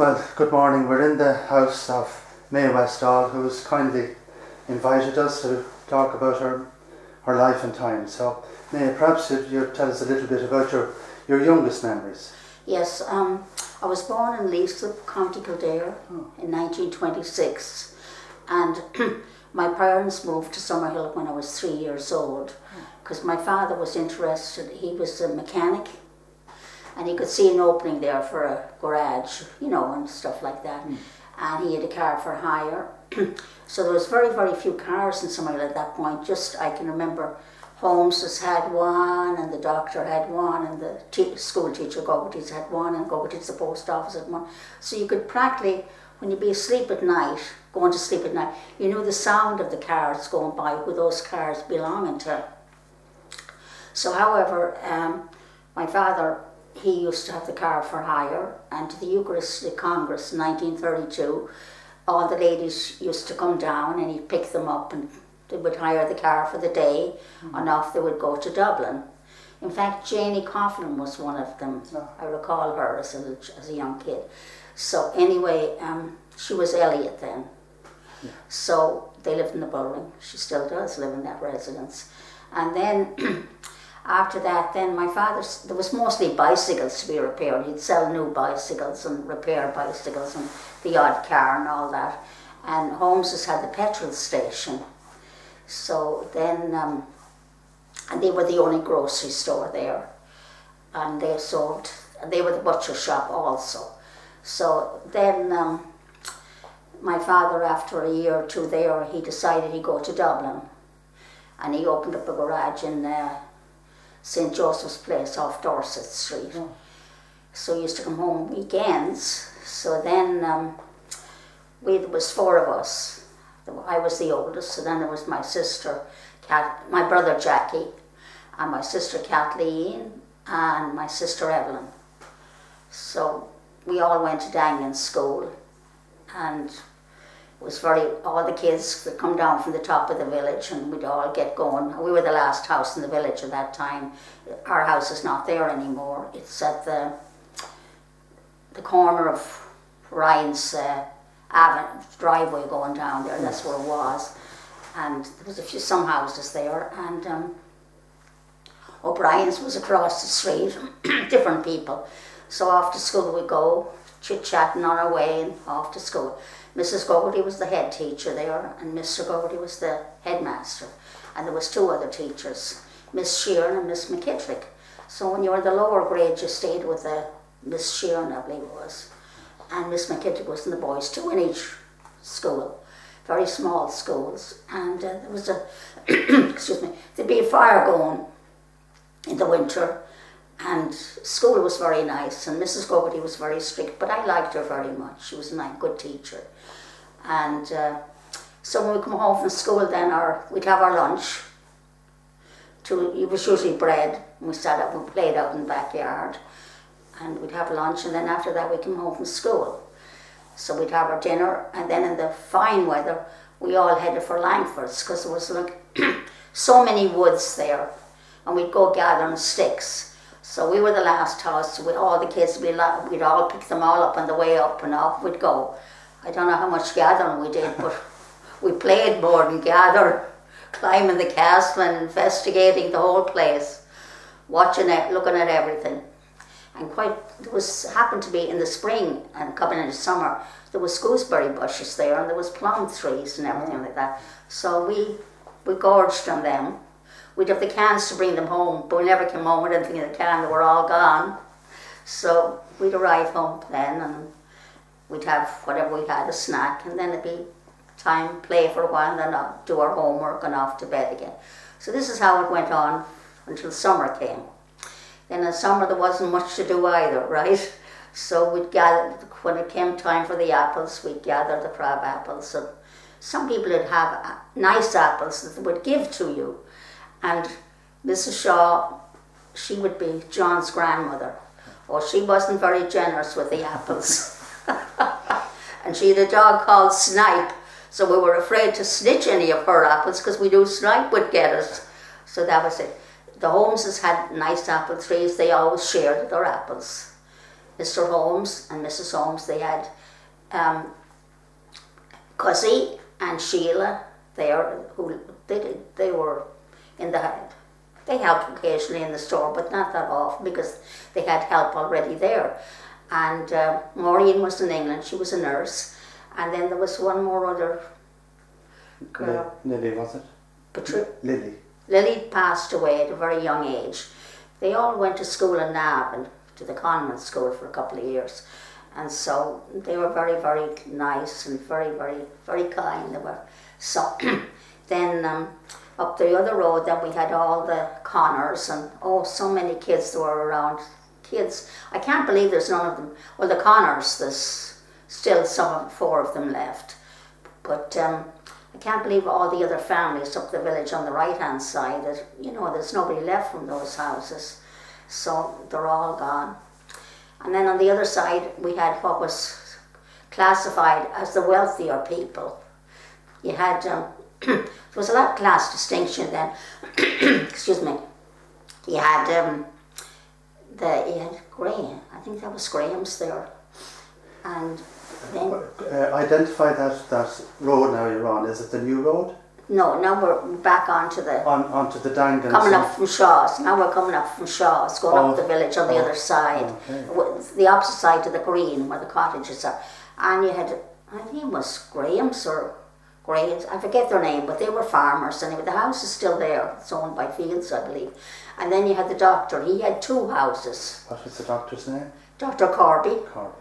Well, good morning. We're in the house of May Westall, who's kindly invited us to talk about her life and time. So, May, perhaps you tell us a little bit about your youngest memories. Yes, I was born in Leaslip, County Kildare in 1926, and my parents moved to Summerhill when I was 3 years old, because my father was interested. He was a mechanic, and he could see an opening there for a garage, you know, and stuff like that. And he had a car for hire. So there was very, very few cars in Summerhill at that point. Just, I can remember Holmes's had one, and the doctor had one, and the school teacher, Gogarty's, had one, and Gogarty's, the post office, had one. So you could practically, when you'd be asleep at night, going to sleep at night, you knew the sound of the cars going by, who those cars belonging to. So, however, my father, he used to have the car for hire, and to the Eucharistic Congress in 1932, all the ladies used to come down and he'd pick them up and they would hire the car for the day and off they would go to Dublin. In fact, Janie Coughlin was one of them. I recall her as a young kid. So anyway, she was Elliot then. So they lived in the building. She still does live in that residence. And then after that, then my father, there was mostly bicycles to be repaired. He'd sell new bicycles and repair bicycles and the odd car and all that. And Holmes's had the petrol station. So then, and they were the only grocery store there. And they were the butcher shop also. So then my father, after a year or two there, he decided he'd go to Dublin. And he opened up a garage in St. Joseph's Place off Dorset Street. So he used to come home weekends. So then there was four of us. I was the oldest, so then there was my sister, my brother Jackie, and my sister Kathleen, and my sister Evelyn. So we all went to Dangan School, and it was all the kids would come down from the top of the village and we'd all get going. We were the last house in the village at that time. Our house is not there anymore. It's at the corner of Ryan's driveway going down there. That's where it was. And there was some houses there, and O'Brien's was across the street. Different people. So off to school we go, chit-chatting on our way and off to school. Mrs. Gogarty was the head teacher there, and Mr. Gogarty was the headmaster. And there was two other teachers, Miss Sheeran and Miss McKittrick. So when you were in the lower grade, you stayed with Miss Sheeran, I believe it was. And Miss McKittrick was in the boys, two in each school, very small schools. And there was excuse me, there'd be a fire going in the winter, and school was very nice, and Mrs. Gogarty was very strict, but I liked her very much. She was a nice, good teacher. And so when we come home from school then, we'd have our lunch. It was usually bread, and we sat up and played out in the backyard. And we'd have lunch, and then after that we came home from school. So we'd have our dinner, and then in the fine weather, we all headed for Langford's, because there was like so many woods there, and we'd go gathering sticks. So we were the last house, all the kids, we'd all pick them all up on the way up, and off we'd go. I don't know how much gathering we did, but we played more than gather, climbing the castle and investigating the whole place, watching it, looking at everything. And happened to be in the spring and coming into summer, there was gooseberry bushes there, and there was plum trees and everything like that. So we gorged on them. We'd have the cans to bring them home, but we never came home with anything in the can. They were all gone. So we'd arrive home then, and we'd have whatever we had, a snack, and then it'd be time, play for a while, and then do our homework and off to bed again. So this is how it went on until summer came. Then in summer there wasn't much to do either, right? So we'd gather, when it came time for the apples, we'd gather the crab apples. And some people would have nice apples that they would give to you. And Mrs. Shaw, she would be John's grandmother. Oh, she wasn't very generous with the apples. And she had a dog called Snipe, so we were afraid to snitch any of her apples because we knew Snipe would get us. So that was it. The Holmeses had nice apple trees. They always shared their apples. Mr. Holmes and Mrs. Holmes, they had Cuzzy and Sheila there, who they were in the, they helped occasionally in the store, but not that often because they had help already there. And Maureen was in England, she was a nurse. And then there was one more other girl. Lily, was it? Lily. Lily passed away at a very young age. They all went to school in Navan, to the convent school for a couple of years. And so they were very, very nice and very, very, very kind they were. So then up the other road, then we had all the Connors and oh, so many kids that were around. Kids, I can't believe there's none of them. Well, the Connors, there's still four of them left. But I can't believe all the other families up the village on the right-hand side, that, you know, there's nobody left from those houses. So they're all gone. And then on the other side, we had what was classified as the wealthier people. You had, there was a lot of class distinction then. Excuse me. You had, you had Graham, I think that was Graham's there. And then... identify that road now you're on. Is it the new road? No, now we're back onto the... onto the Dangan. Coming up from Shaw's. Now we're coming up from Shaw's, going up the village on the other side. Okay. The opposite side to the green where the cottages are. And you had, I think it was Graham's or Graham's, I forget their name, but they were farmers. Anyway, the house is still there. It's owned by Fields, I believe. And then you had the doctor. He had two houses. What was the doctor's name? Dr. Corby. Corby.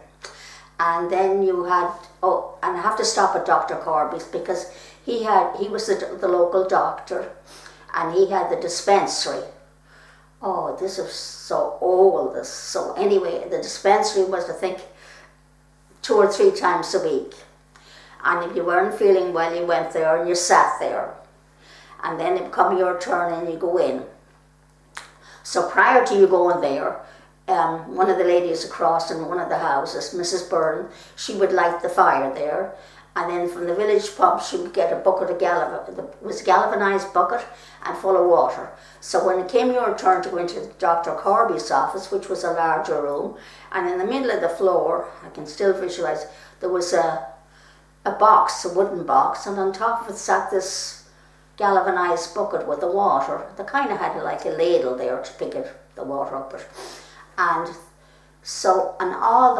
And then you had, oh, and I have to stop at Dr. Corby's because he was the local doctor and he had the dispensary. Oh, this is so old. So anyway, the dispensary was, I think, 2 or 3 times a week. And if you weren't feeling well, you went there and you sat there. And then it come your turn and you go in. So prior to you going there, one of the ladies across in one of the houses, Mrs. Byrne, she would light the fire there. And then from the village pump, she would get a bucket of galvanized bucket and full of water. So when it came your turn to go into Dr. Corby's office, which was a larger room, and in the middle of the floor, I can still visualize, there was a box, a wooden box, and on top of it sat this galvanized bucket with the water. They kind of had like a ladle there to pick the water up it. And so, and all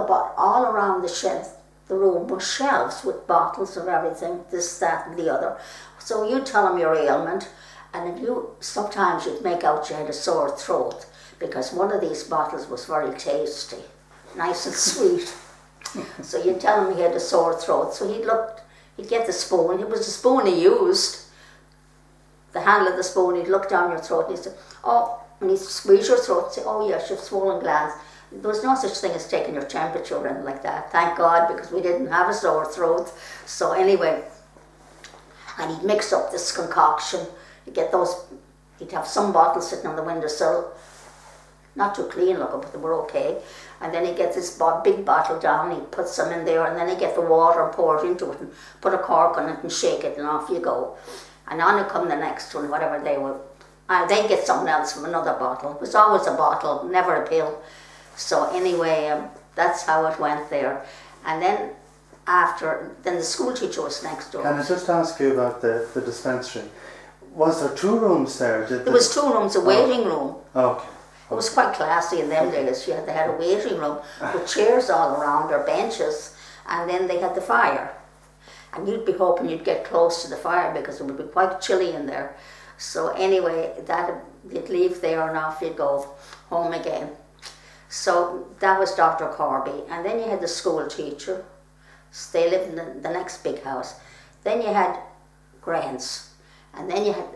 around the room were shelves with bottles of everything, this, that, and the other. So you tell them your ailment, and if sometimes you'd make out you had a sore throat, because one of these bottles was very tasty, nice and sweet. So you'd tell him he had a sore throat. So he'd get the spoon. It was the spoon he used, the handle of the spoon. He'd look down your throat and he'd say, oh, when he'd squeeze your throat, say, oh yes, you've swollen glands. There was no such thing as taking your temperature or anything like that, thank God, because we didn't have a sore throat. So anyway, and he'd mix up this concoction. He'd have some bottles sitting on the windowsill, not too clean looking, but they were okay. And then he'd get this big bottle down, he'd put some in there, and then he'd get the water and pour it into it, and put a cork on it and shake it, and off you go. And on would come the next one, whatever they were. They'd get something else from another bottle. It was always a bottle, never a pill. So anyway, that's how it went there. And then then the school teacher was next door. Can I just ask you about the dispensary? Was there 2 rooms there? There was 2 rooms, a waiting room. Okay. It was quite classy in them days. They had a waiting room with chairs all around, or benches, and then they had the fire. And you'd be hoping you'd get close to the fire because it would be quite chilly in there. So anyway, you'd leave there and off you'd go home again. So that was Dr. Corby. And then you had the school teacher. So they lived in the next big house. Then you had Grants. And then you had,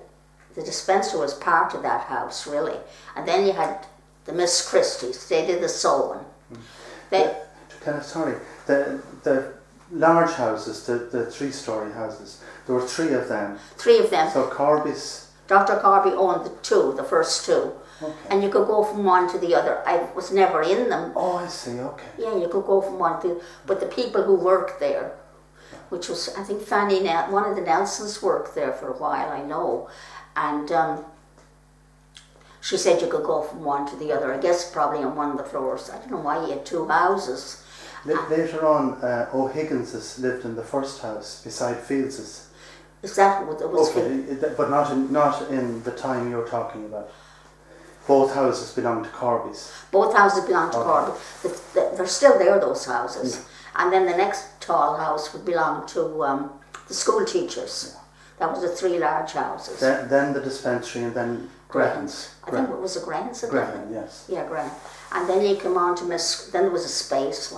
the dispenser was part of that house, really. And then you had the Miss Christies. They did the sewing. Sorry, the large houses, the 3-story houses, there were 3 of them. 3 of them. So Corby's... Dr. Corby owned the first 2. Okay. And you could go from one to the other. I was never in them. Oh, I see, okay. Yeah, you could go from one to... But the people who worked there, which was, I think one of the Nelsons worked there for a while, I know. And She said you could go from one to the other. I guess probably on one of the floors. I don't know why he had two houses. Later on, O'Higginses lived in the first house beside Fieldses. Is that what it was? Okay, but not in the time you're talking about. Both houses belong to Corby's. Both houses belong to Corby. They're still there, those houses. Yeah. And then the next tall house would belong to the school teachers. Yeah. That was the three large houses. Then the dispensary, and then Grahan's. I think it was a Grahan's. Grahan, yes. Yeah, Grahan. And then you come on to then there was a space,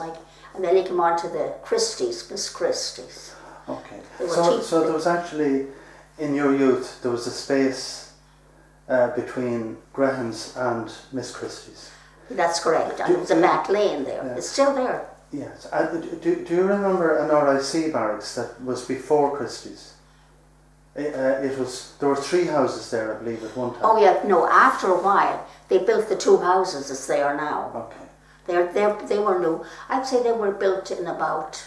and then you come on to the Christie's, Miss Christie's. Okay. So there was actually, in your youth, there was a space between Grahan's and Miss Christie's. That's correct. And there was a back lane there. Yeah. It's still there. Yes. Do you remember an RIC barracks that was before Christie's? There were three houses there, I believe, at one time. Oh yeah, no. After a while, they built the two houses as they are now. Okay. They were new. I'd say they were built in about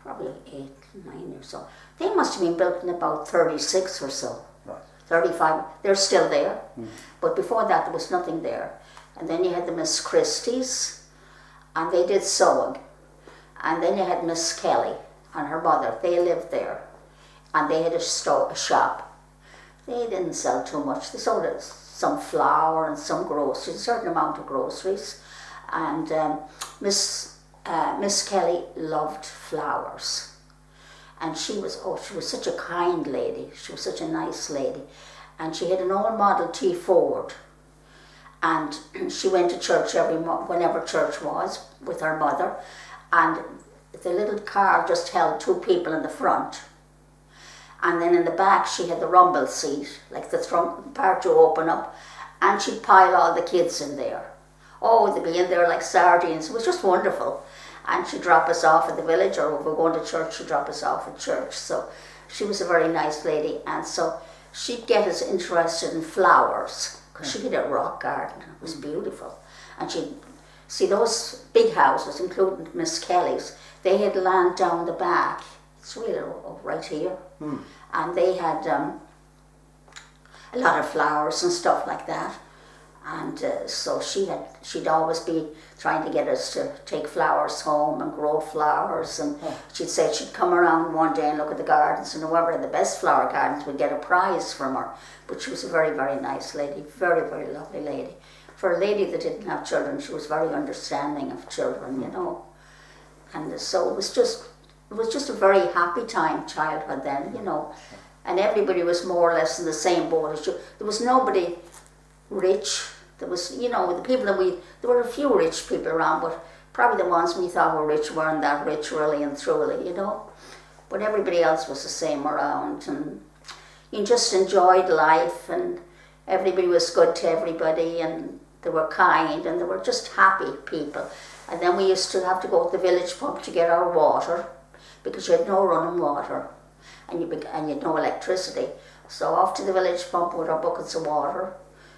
probably 8, 9 or so. They must have been built in about 36 or so. Right. 35. They're still there, but before that there was nothing there. And then you had the Miss Christie's, and they did sewing. And then you had Miss Kelly and her mother. They lived there, and they had a shop. They didn't sell too much. They sold some flour and some groceries, a certain amount of groceries. And Miss Kelly loved flowers, and she was such a kind lady. She was such a nice lady, and she had an old Model T Ford. And she went to church whenever church was, with her mother, and the little car just held two people in the front, and then in the back she had the rumble seat, like the part you open up, and she'd pile all the kids in there. Oh, they'd be in there like sardines. It was just wonderful. And she'd drop us off at the village, or if we're going to church, she'd drop us off at church. So she was a very nice lady, and so she'd get us interested in flowers. She had a rock garden. It was beautiful. And she'd see those big houses, including Miss Kelly's, they had land down the back. It's really right here. And they had a lot of flowers and stuff like that. And so she'd always be trying to get us to take flowers home and grow flowers. And she'd say she'd come around one day and look at the gardens, and whoever had the best flower gardens would get a prize from her. But she was a very, very nice lady, very, very lovely lady. For a lady that didn't have children, she was very understanding of children, you know. And so it was just a very happy childhood then, you know. And everybody was more or less in the same boat as you. There was nobody rich. There was, you know, the people there were a few rich people around, but probably the ones we thought were rich weren't that rich really and truly, you know. But everybody else was the same around, and you just enjoyed life, and everybody was good to everybody, and they were kind, and they were just happy people. And then we used to have to go to the village pump to get our water, because you had no running water, and you had no electricity. So off to the village pump with our buckets of water.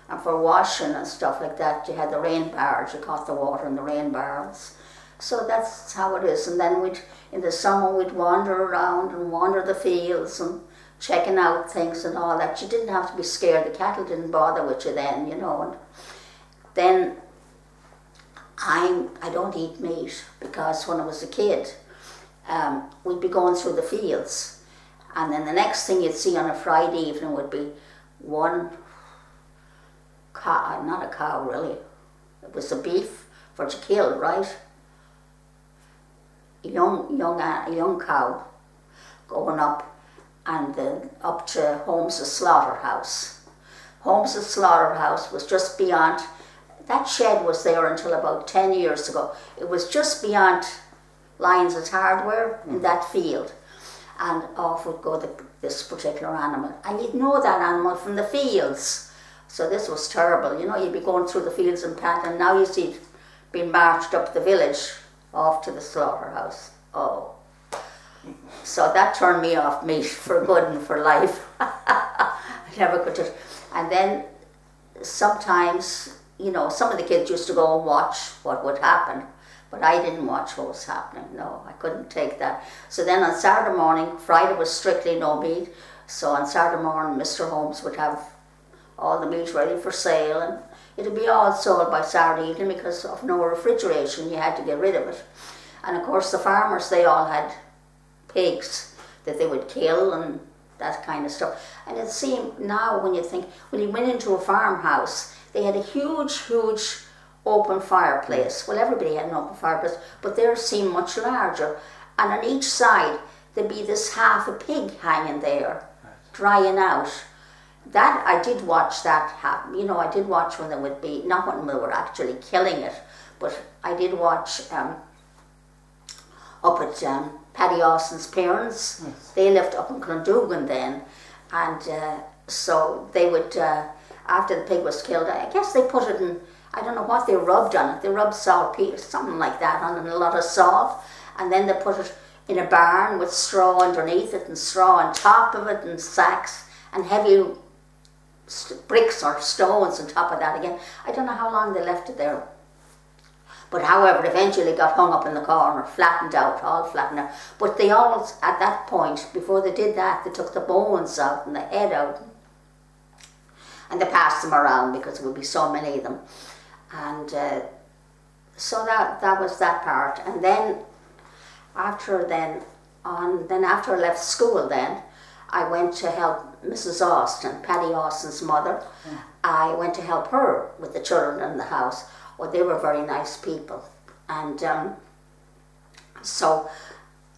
And for washing and stuff like that, you had the rain barrels. You caught the water in the rain barrels. So that's how it is. And then in the summer, we'd wander around and wander the fields and checking out things and all that. You didn't have to be scared. The cattle didn't bother with you then, you know. And then I don't eat meat, because when I was a kid, we'd be going through the fields, and then the next thing you'd see on a Friday evening would be one cow, not a cow really, it was a beef for to kill, right? A young cow going up, and then up to Holmes' slaughterhouse. Holmes' slaughterhouse was just beyond. That shed was there until about 10 years ago. It was just beyond Lyons' Hardware in that field. And off would go this particular animal. And you'd know that animal from the fields. So this was terrible. You know, you'd be going through the fields and plant, and now you see it being marched up the village off to the slaughterhouse. Oh. So that turned me off meat for good and for life. I never could just. And then sometimes, you know, some of the kids used to go and watch what would happen, but I didn't watch what was happening. No, I couldn't take that. So then on Saturday morning, Friday was strictly no meat. So on Saturday morning, Mr. Holmes would have all the meat ready for sale, and it'd be all sold by Saturday evening because of no refrigeration. You had to get rid of it. And of course, the farmers, they all had pigs that they would kill and that kind of stuff. And it seemed now, when you think, when you went into a farmhouse, they had a huge, huge open fireplace. Well, everybody had an open fireplace, but theirs seemed much larger. And on each side, there'd be this half a pig hanging there, drying out. That, I did watch that happen. You know, I did watch when they would be, not when we were actually killing it, but I did watch up at Paddy Austin's parents. Yes. They lived up in Clondoogan then, and so they would, after the pig was killed, I guess they put it in, I don't know what they rubbed on it. They rubbed saltpeter, something like that, on it, and a lot of salt, and then they put it in a barn with straw underneath it and straw on top of it and sacks and heavy bricks or stones on top of that again. I don't know how long they left it there. But however, eventually it got hung up in the corner, flattened out, all flattened out. But they all, at that point, before they did that, they took the bones out and the head out. And they passed them around because there would be so many of them. And so that was that part. And then after I left school then, I went to help Mrs. Austin, Paddy Austin's mother. I went to help her with the children in the house. Well, they were very nice people. And so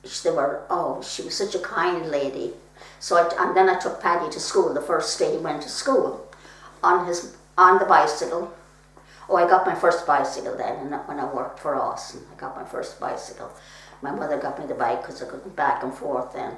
she was such a kind lady. So and then I took Paddy to school the first day he went to school on the bicycle. Oh, I got my first bicycle then, and when I worked for Austin, I got my first bicycle. My mother got me the bike because I couldn't back and forth then.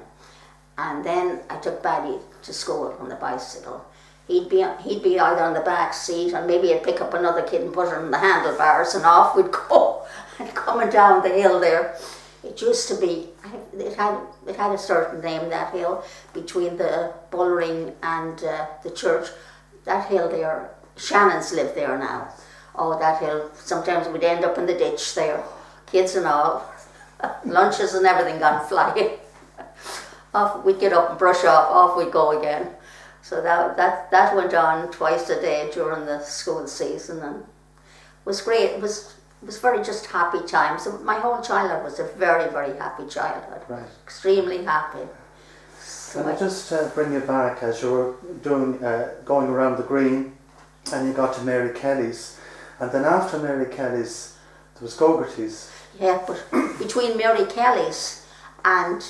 And then I took Paddy to school on the bicycle. He'd be either on the back seat, and maybe I'd pick up another kid and put her on the handlebars, and off we'd go. And coming down the hill there, it used to be, it had a certain name, that hill, between the Bullring and the church. That hill there, Shannon's lived there now. Oh, that hill, sometimes we'd end up in the ditch there, kids and all, lunches and everything gone flying. Off we'd get up and brush off we'd go again. So that went on twice a day during the school season, and it was great. It was very just happy times. So my whole childhood was a very, very happy childhood. Right. Extremely happy. So Can I just bring you back as you were going around the green, and you got to Mary Kelly's, and then after Mary Kelly's there was Gogarty's. Yeah, but between Mary Kelly's and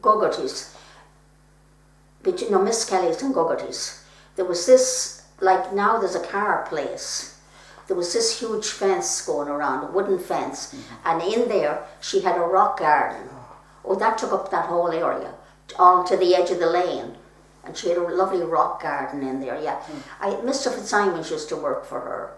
Gogarty's, Miss Kelly's and Gogarty's, there was this, like now there's a car place, there was this huge fence going around, a wooden fence, and in there she had a rock garden. Oh, that took up that whole area, all to the edge of the lane, and she had a lovely rock garden in there, yeah. Mr. Fitzsimons used to work for her.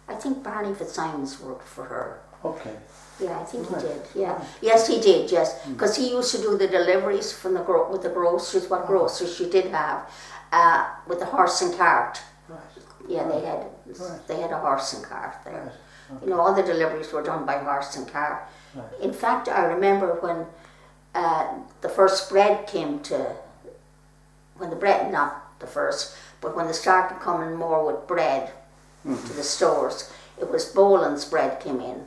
I think Barney Fitzsimons worked for her. Okay. Yeah, I think he did, yeah. Yes, he did, yes. Because he used to do the deliveries from with the groceries, what groceries she did have, with the horse and cart. Right. Yeah, they had a horse and cart there. Right. Okay. You know, all the deliveries were done by horse and cart. Right. In fact, I remember when the first bread came not the first, but when they started coming more with bread to the stores, it was Boland's bread came in.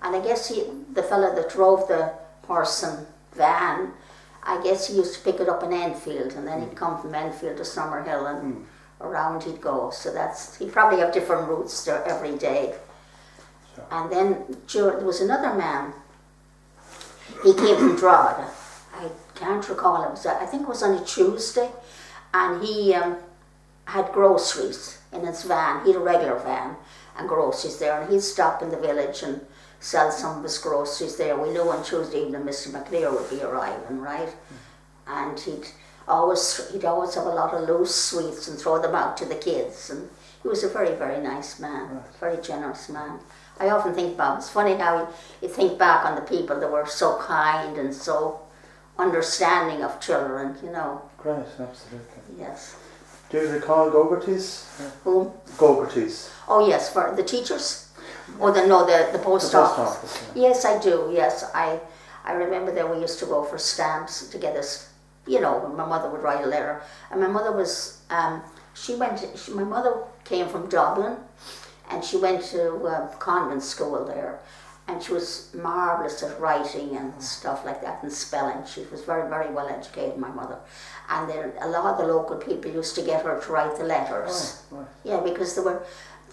And I guess the fella that drove the horse and van, I guess he used to pick it up in Enfield, and then he'd come from Enfield to Summerhill, and around he'd go. So he'd probably have different routes there every day. Sure. And then there was another man, he came from Drogheda. I can't recall, I think it was on a Tuesday, and he had groceries in his van. He had a regular van and groceries there, and he'd stop in the village and sell some of his groceries there. We knew on Tuesday evening Mr. McLear would be arriving, right? And he'd always have a lot of loose sweets and throw them out to the kids, and he was a very, very nice man, very generous man. I often think about it. It's funny how you think back on the people that were so kind and so understanding of children, you know. Great, absolutely. Yes. Do you recall Gogarty's? Whom? Gogarty's. Oh yes, for the teachers? Or the post office. Yeah. Yes, I do, yes. I remember that we used to go for stamps to get us you know, when my mother would write a letter. And my mother was, my mother came from Dublin, and she went to convent school there. And she was marvellous at writing and stuff like that, and spelling. She was very, very well educated, my mother. And then a lot of the local people used to get her to write the letters. Oh, right. Yeah, because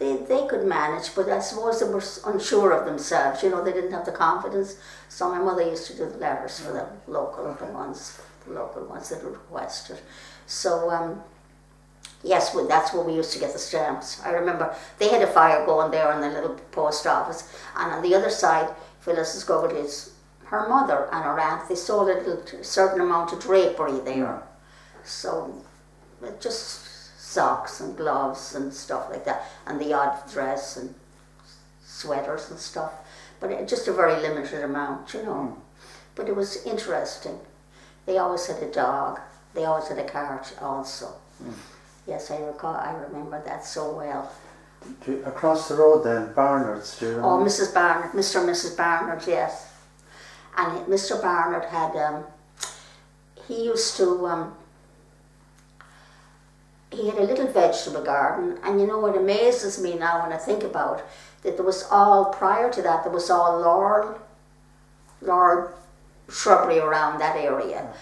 they could manage, but I suppose they were unsure of themselves. You know, they didn't have the confidence. So my mother used to do the letters for the local ones that were requested. So yes, that's where we used to get the stamps. I remember they had a fire going there in the little post office, and on the other side, Phyllis's Goverty's, her mother and her aunt, they sold a certain amount of drapery there. So just socks and gloves and stuff like that, and the odd dress and sweaters and stuff, but just a very limited amount, you know. But it was interesting. They always had a dog. They always had a cart also. Yes, I remember that so well. Across the road then, Barnard's, do you remember? Oh, Mrs. Barnard, Mr. and Mrs. Barnard, yes. And Mr. Barnard had, he used to, he had a little vegetable garden, and you know, it amazes me now when I think about it, that there was all, prior to that, there was all laurel shrubbery around that area.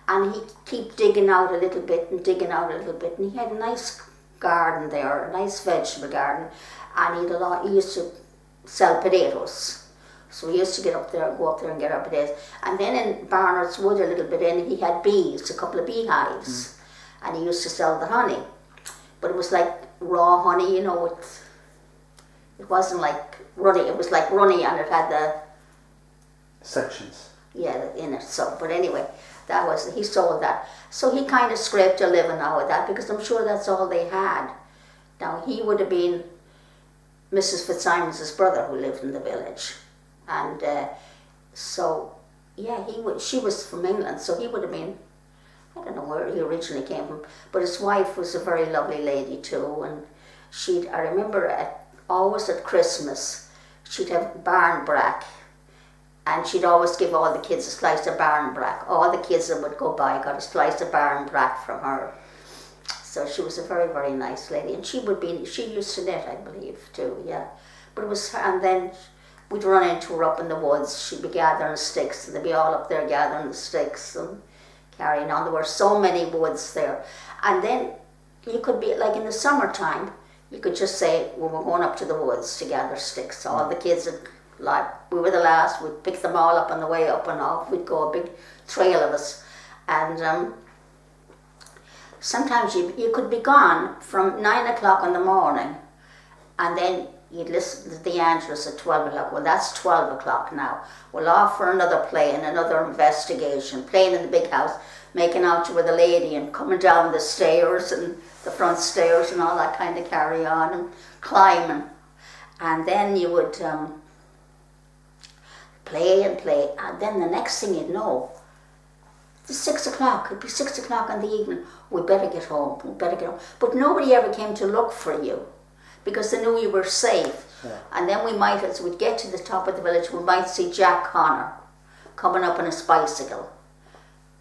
And he'd keep digging out a little bit and digging out a little bit, and he had a nice garden there, a nice vegetable garden, and he used to sell potatoes. So we used to go up there and get our potatoes. And then in Barnard's Wood a little bit in, he had bees, a couple of beehives, and he used to sell the honey. But it was like raw honey, you know, it wasn't like runny, it was like runny, and it had the sections. Yeah, in it. So, but anyway, he sold that. So he kind of scraped a living out of that, because I'm sure that's all they had. Now, he would have been Mrs. Fitzsimons' brother who lived in the village. And so, yeah, she was from England, so he would have been, I don't know where he originally came from, but his wife was a very lovely lady too. And I remember always at Christmas, she'd have barnbrack. And she'd always give all the kids a slice of barnbrack. All the kids that would go by got a slice of barnbrack from her. So she was a very, very nice lady. And she used to knit, I believe, too, yeah. But it was her, and then we'd run into her up in the woods. She'd be gathering sticks, and they'd be all up there gathering the sticks and carrying on. There were so many woods there. And then you could be, like in the summertime, you could just say, well, we're going up to the woods to gather sticks. All the kids would, like, we were the last, we'd pick them all up on the way up, and off we'd go, a big trail of us. And sometimes you could be gone from 9 o'clock in the morning, and then you'd listen to the Angelus at 12 o'clock. Well, that's 12 o'clock now. We'll off for another play and another investigation, playing in the big house, making out you were the lady, and coming down the stairs and the front stairs and all that kind of carry on, and climbing. And then you would play and play, and then the next thing you'd know, it's 6 o'clock, it'd be 6 o'clock in the evening, we better get home, we better get home. But nobody ever came to look for you, because they knew you were safe. Yeah. And then we might, as we'd get to the top of the village, we might see Jack Connor coming up on his bicycle.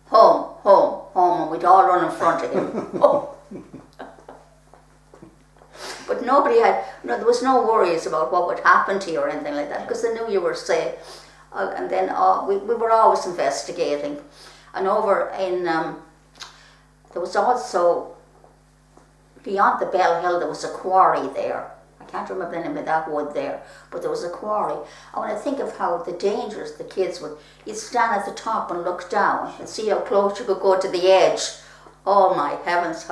Home, home, home, and we'd all run in front of him. But nobody had, there was no worries about what would happen to you or anything like that, because they knew you were safe. And then we were always investigating. And over in, there was also, beyond the Bell Hill, there was a quarry there. I can't remember the name of that wood there, but there was a quarry. And when I think of how the dangers the kids would, you'd stand at the top and look down and see how close you could go to the edge. Oh my heavens,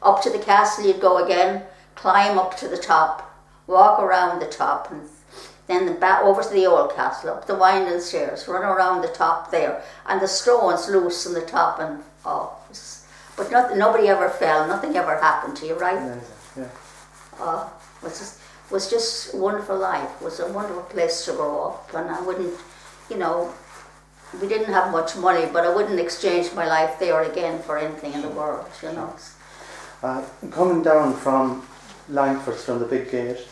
up to the castle you'd go again, climb up to the top, walk around the top, and then back over to the old castle, up the winding stairs, run around the top there, and the stones loose on the top, and but nobody ever fell, nothing ever happened to you, right? Yeah. Was just a wonderful life. It was a wonderful place to grow up, and I wouldn't, we didn't have much money, but I wouldn't exchange my life there again for anything in the world, Coming down from Langford's, from the big gate,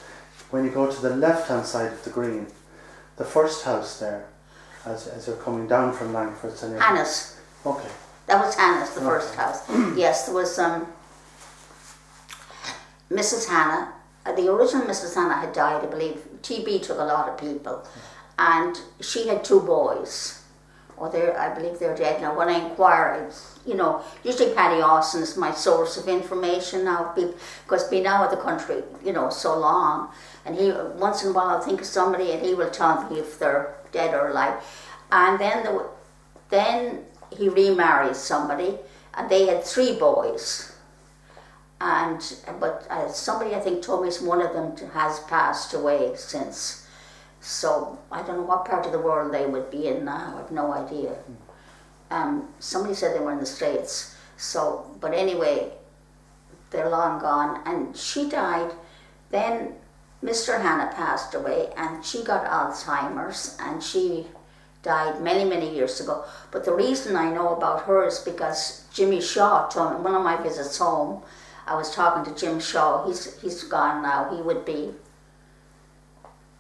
when you go to the left-hand side of the green, the first house there, as you're coming down from Langford's, and Hannah's. Okay. That was Hannah's, the first house. Yes, there was Mrs. Hannah. The original Mrs. Hannah had died, I believe. TB took a lot of people. And she had 2 boys. I believe they're dead now. When I inquire, usually Paddy Austin is my source of information now, because being out of the country, so long. And he, once in a while, I'll think of somebody and he will tell me if they're dead or alive. And then he remarried somebody, and they had 3 boys. But somebody I think told me one of them has passed away since. So I don't know what part of the world they would be in now. I have no idea. Somebody said they were in the States. So, but anyway, they're long gone. And she died. Then Mr. Hannah passed away, and she got Alzheimer's, and she died many, many years ago. But the reason I know about her is because Jimmy Shaw told me, one of my visits home, I was talking to Jim Shaw. He's gone now. He would be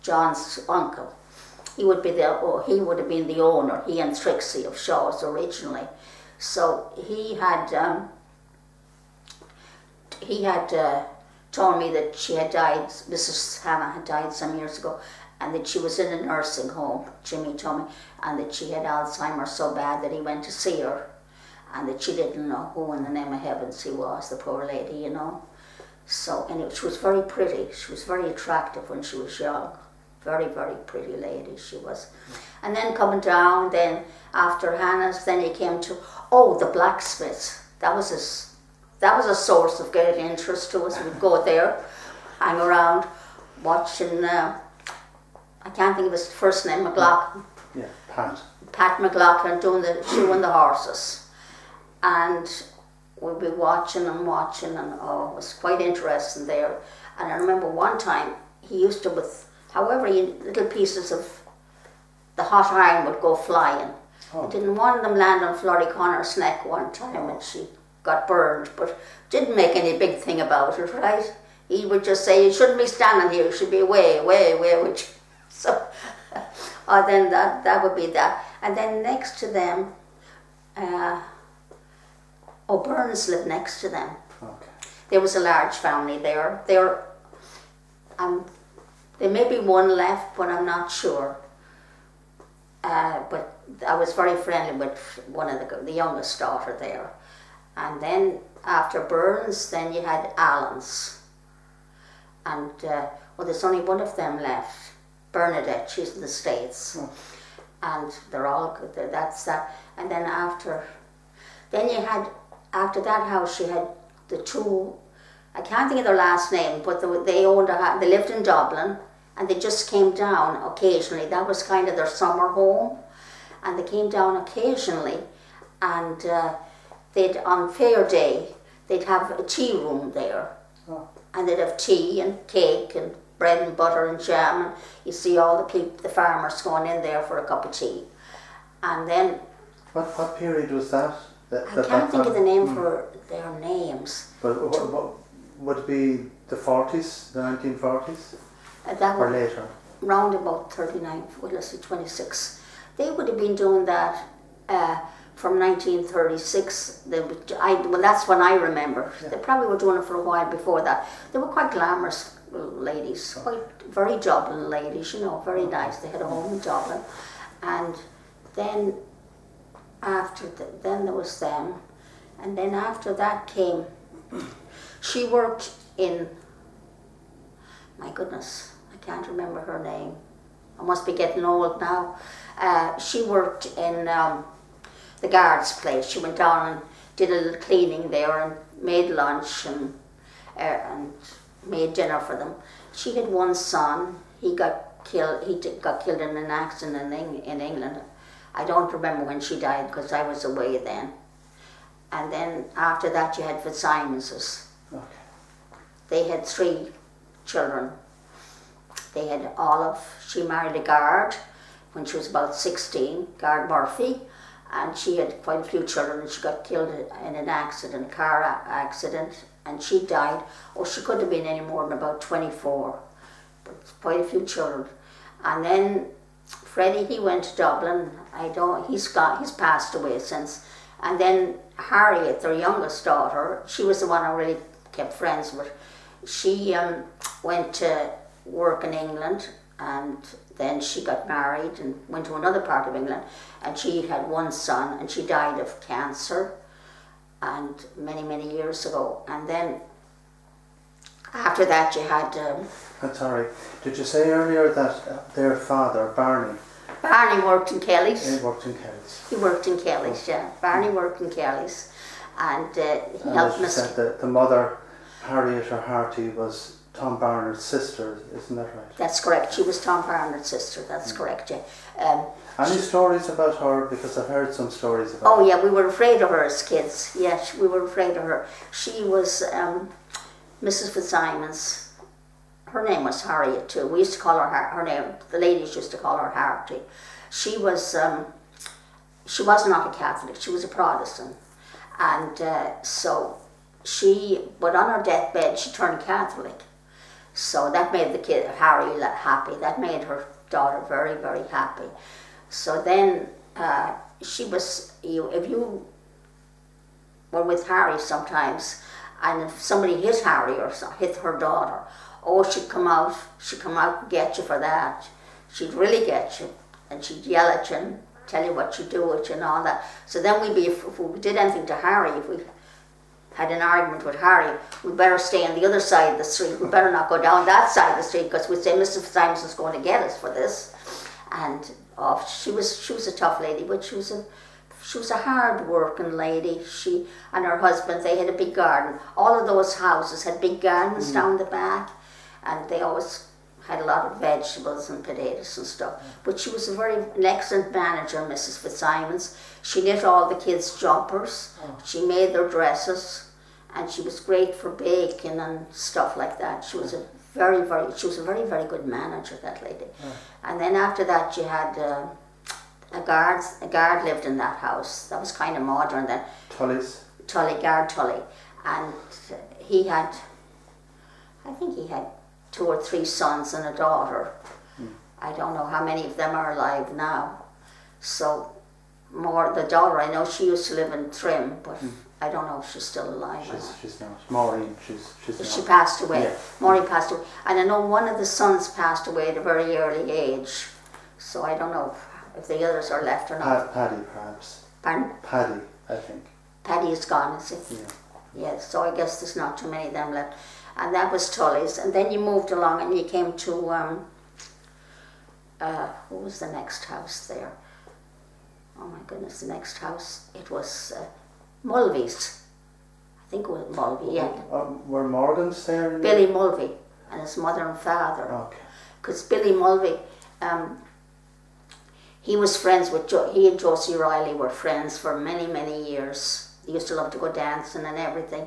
John's uncle. He would have been the owner, he and Trixie of Shaw's originally. So he had told me that she had died, Mrs. Hannah had died some years ago, and that she was in a nursing home, Jimmy told me, and that she had Alzheimer's so bad that he went to see her, and that she didn't know who in the name of heavens he was, the poor lady, So, and she was very pretty. She was very attractive when she was young. Very, very pretty lady she was. And then coming down, then after Hannah's, then he came to, the blacksmiths. That was a source of great interest to us. We'd go there, hang around, watching, I can't think of his first name, McLaughlin. Yeah, Pat. Pat McLaughlin shoeing the horses. And we'd be watching, and it was quite interesting there. And I remember one time, he used to, little pieces of the hot iron would go flying. Didn't one of them land on Florrie Connor's neck one time, and she got burned, but didn't make any big thing about it, right? He would just say, you shouldn't be standing here, you should be away, which, so, then that would be that. And then next to them, Burns lived next to them. Okay. There was a large family there. There may be one left, but I'm not sure. But I was very friendly with one of the youngest daughter there. And then after Burns, then you had Allen's. And there's only one of them left, Bernadette. She's in the States. And they're all good. That's that. And then after that house, she had the 2. I can't think of their last name, but they owned they lived in Dublin, and they just came down occasionally. That was kind of their summer home, and they came down occasionally, and on fair day, they'd have a tea room there, and they'd have tea and cake and bread and butter and jam, and you see all the farmers going in there for a cup of tea. And then... What period was that? I can't think of the name for their names. But what would it be the 40s, the 1940s? Or later? Round about 39, let's say 26. They would have been doing that from 1936. That's when I remember. Yeah. They probably were doing it for a while before that. They were quite glamorous ladies, very Dublin ladies, very nice. They had a home in Dublin. And then then there was them, and then after that came, she worked in, my goodness, I can't remember her name, I must be getting old now. She worked in the guard's place. She went down and did a little cleaning there and made lunch and made dinner for them. She had one son. He got killed in an accident in England. I don't remember when she died because I was away then. And then after that you had Fitzsimonses. Okay. They had 3 children. They had Olive. She married a guard when she was about 16, Guard Murphy, and she had quite a few children. She got killed in an accident, car accident, and she died. She couldn't have been any more than about 24, but quite a few children. And then Freddie, he went to Dublin. He's passed away since. And then Harriet, their youngest daughter, she was the one I really kept friends with. She went to work in England, and then she got married and went to another part of England, and she had one son, and she died of cancer and many years ago. And then after that you had sorry, did you say earlier that their father, Barney worked in Kelly's? He worked in Kelly's. He worked in Kelly's, yeah. Barney worked in Kelly's, and he helped As you said, the mother, Harriet or Harty, was Tom Barnard's sister, isn't that right? That's correct. She was Tom Barnard's sister. That's correct, yeah. Any stories about her? Because I've heard some stories about her. Oh her. yeah, we were afraid of her as kids. Yeah, we were afraid of her. She was Mrs. Fitzsimons. Her name was Harriet too. We used to call her name. The ladies used to call her Harty. She was not a Catholic. She was a Protestant, and but on her deathbed she turned Catholic. So that made the kid Harry happy. That made her daughter very happy. So then she was. If you were with Harry sometimes, and if somebody hit Harry or hit her daughter, oh, she'd come out and get you for that. She'd really get you, and she'd yell at you and tell you what she'd do with you and all that. So then if we did anything to Harry, if we had an argument with Harry, we better stay on the other side of the street. We better not go down that side of the street, because we'd say Mr. Fitzsimons is going to get us for this. And she was a tough lady, but she was a hard working lady. She and her husband, they had a big garden. All of those houses had big gardens down the back, and they always had a lot of vegetables and potatoes and stuff. But she was an excellent manager, Mrs. Fitzsimons. She knit all the kids' jumpers. She made their dresses, and she was great for baking and stuff like that. She was a very good manager, that lady. And then after that, you had a guard lived in that house. That was kind of modern then. Tully, and I think he had 2 or 3 sons and a daughter. I don't know how many of them are alive now. So the daughter, I know she used to live in Trim, but I don't know if she's still alive. She's not. Maureen, she's not. She passed away. Yeah. Maureen passed away. And I know one of the sons passed away at a very early age. So I don't know if the others are left or not. Paddy, perhaps. Pardon? Paddy, I think. Paddy is gone, is it? Yeah. Yeah, so I guess there's not too many of them left. And that was Tully's. And then you moved along and you came to, what was the next house there? Oh my goodness, the next house, it was Mulvey's. I think it was Mulvey, yeah. Were Morgans there? Billy Mulvey and his mother and father. Okay. Because Billy Mulvey, he was friends with, he and Josie Riley were friends for many years. They used to love to go dancing and everything.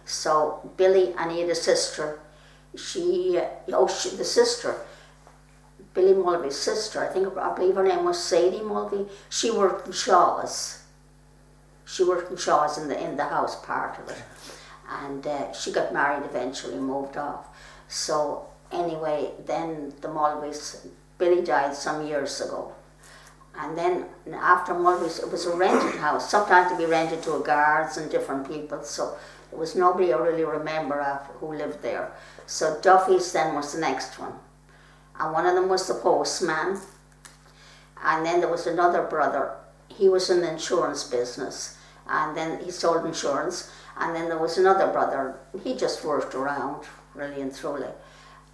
So Billy, and he had a sister, the sister, Billy Mulvey's sister, I believe her name was Sadie Mulvey. She worked in Shaw's. She worked in Shaw's in the house part of it. And she got married eventually, moved off. So anyway, then the Mulveys, Billy died some years ago. And then after Mulvey's, it was a rented house. Sometimes it'd be rented to a guards and different people. So there was nobody I really remember who lived there. So Duffy's then was the next one. And one of them was the postman. And then there was another brother. He was in the insurance business. And then he sold insurance. And then there was another brother. He just worked around, really and truly.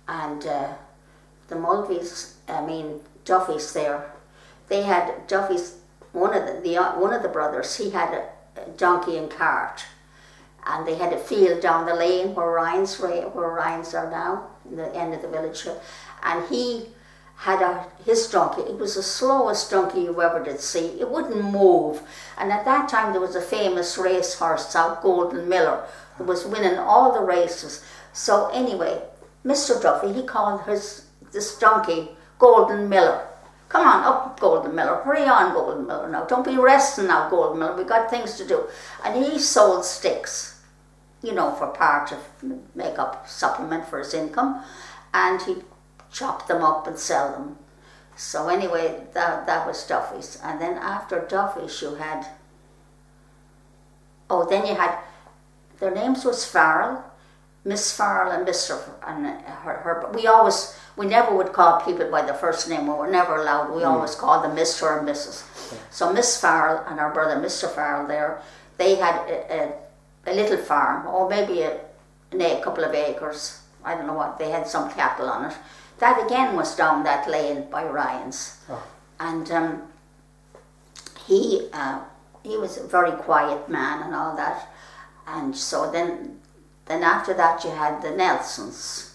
And the Mulveys, Duffy's there. They had Duffy's, one of the brothers, he had a donkey and cart. And they had a field down the lane where Ryan's are now, in the end of the village here. And he had his donkey. It was the slowest donkey you ever did see. It wouldn't move. And at that time there was a famous racehorse out, Golden Miller, who was winning all the races. So anyway, Mr. Duffy, he called this donkey Golden Miller. Come on up, Golden Miller. Hurry on, Golden Miller now. Don't be resting now, Golden Miller. We've got things to do. And he sold sticks, for part of make-up supplement for his income. And he'd chop them up and sell them. So anyway, that was Duffy's. And then after Duffy's, you had Oh, then you had, their names was Farrell, Miss Farrell and Mr. And her. We never would call people by their first name. We were never allowed. We always called them Mr. and Mrs. Yeah. So Miss Farrell and her brother Mr. Farrell there, they had a little farm, or maybe a couple of acres. I don't know what. They had some cattle on it. That again was down that lane by Ryan's, and he was a very quiet man and all that. And so then after that you had the Nelsons.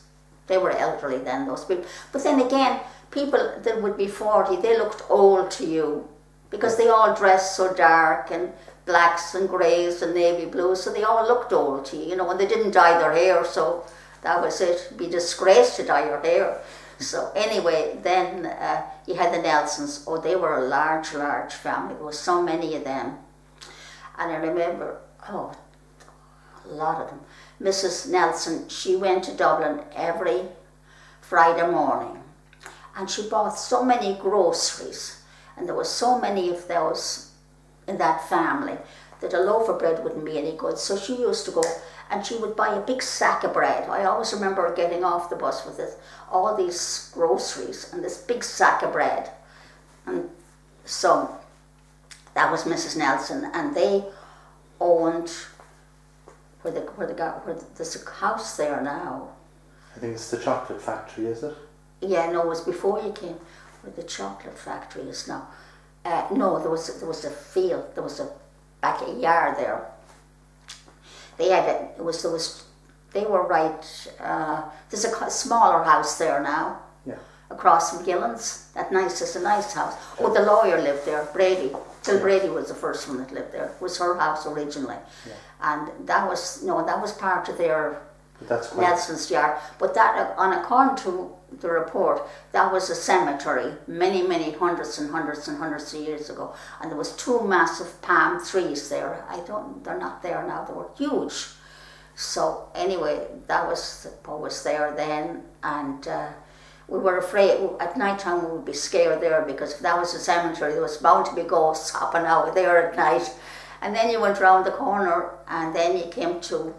They were elderly then, those people. But then again, people that would be 40, they looked old to you because they all dressed so dark and blacks and greys and navy blues, so they all looked old to you, and they didn't dye their hair, so that was it. It'd be a disgrace to dye your hair. So anyway, then you had the Nelsons. Oh, they were a large, large family. There was so many of them. And I remember, a lot of them. Mrs. Nelson, she went to Dublin every Friday morning, and she bought so many groceries, and there were so many of those in that family that a loaf of bread wouldn't be any good. So she used to go and she would buy a big sack of bread. I always remember getting off the bus with all these groceries and this big sack of bread. And so that was Mrs. Nelson, and they owned where there's a house there now. I think it's the chocolate factory, is it? Yeah, no, it was before you came. Where the chocolate factory is now. No, there was a field. There was a yard there. They had they were right. There's a smaller house there now. Yeah. Across from Gillen's. It's a nice house. Oh, the lawyer lived there, Brady. Till Brady was the first one that lived there. It was her house originally. Yeah. And that was part of their Nelson's yard. But that, on according to the report, that was a cemetery many, many hundreds and hundreds and hundreds of years ago. And there was 2 massive palm trees there. They're not there now. They were huge. So anyway, that was what was there then. And we were afraid, at night time we would be scared there, because if that was a cemetery, there was bound to be ghosts hopping out there at night. And then you went round the corner, and then you came to,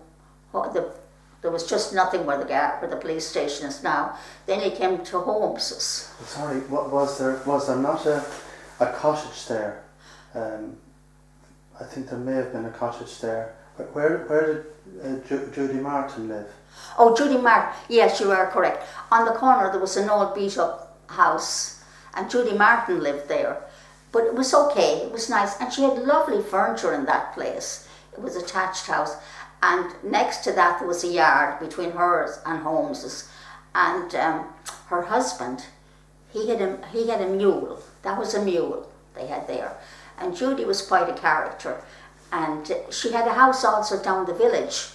there was just nothing where the police station is now. Then you came to Holmes's. Sorry, was there not a cottage there? I think there may have been a cottage there. Where did Judy Martin live? Oh, Judy Martin, yes, you are correct. On the corner there was an old beat up house, and Judy Martin lived there. But it was okay, it was nice, and she had lovely furniture in that place. It was a thatched house, and next to that there was a yard between hers and Holmes's. And her husband, he had a mule. That was a mule they had there. And Judy was quite a character. And she had a house also down the village,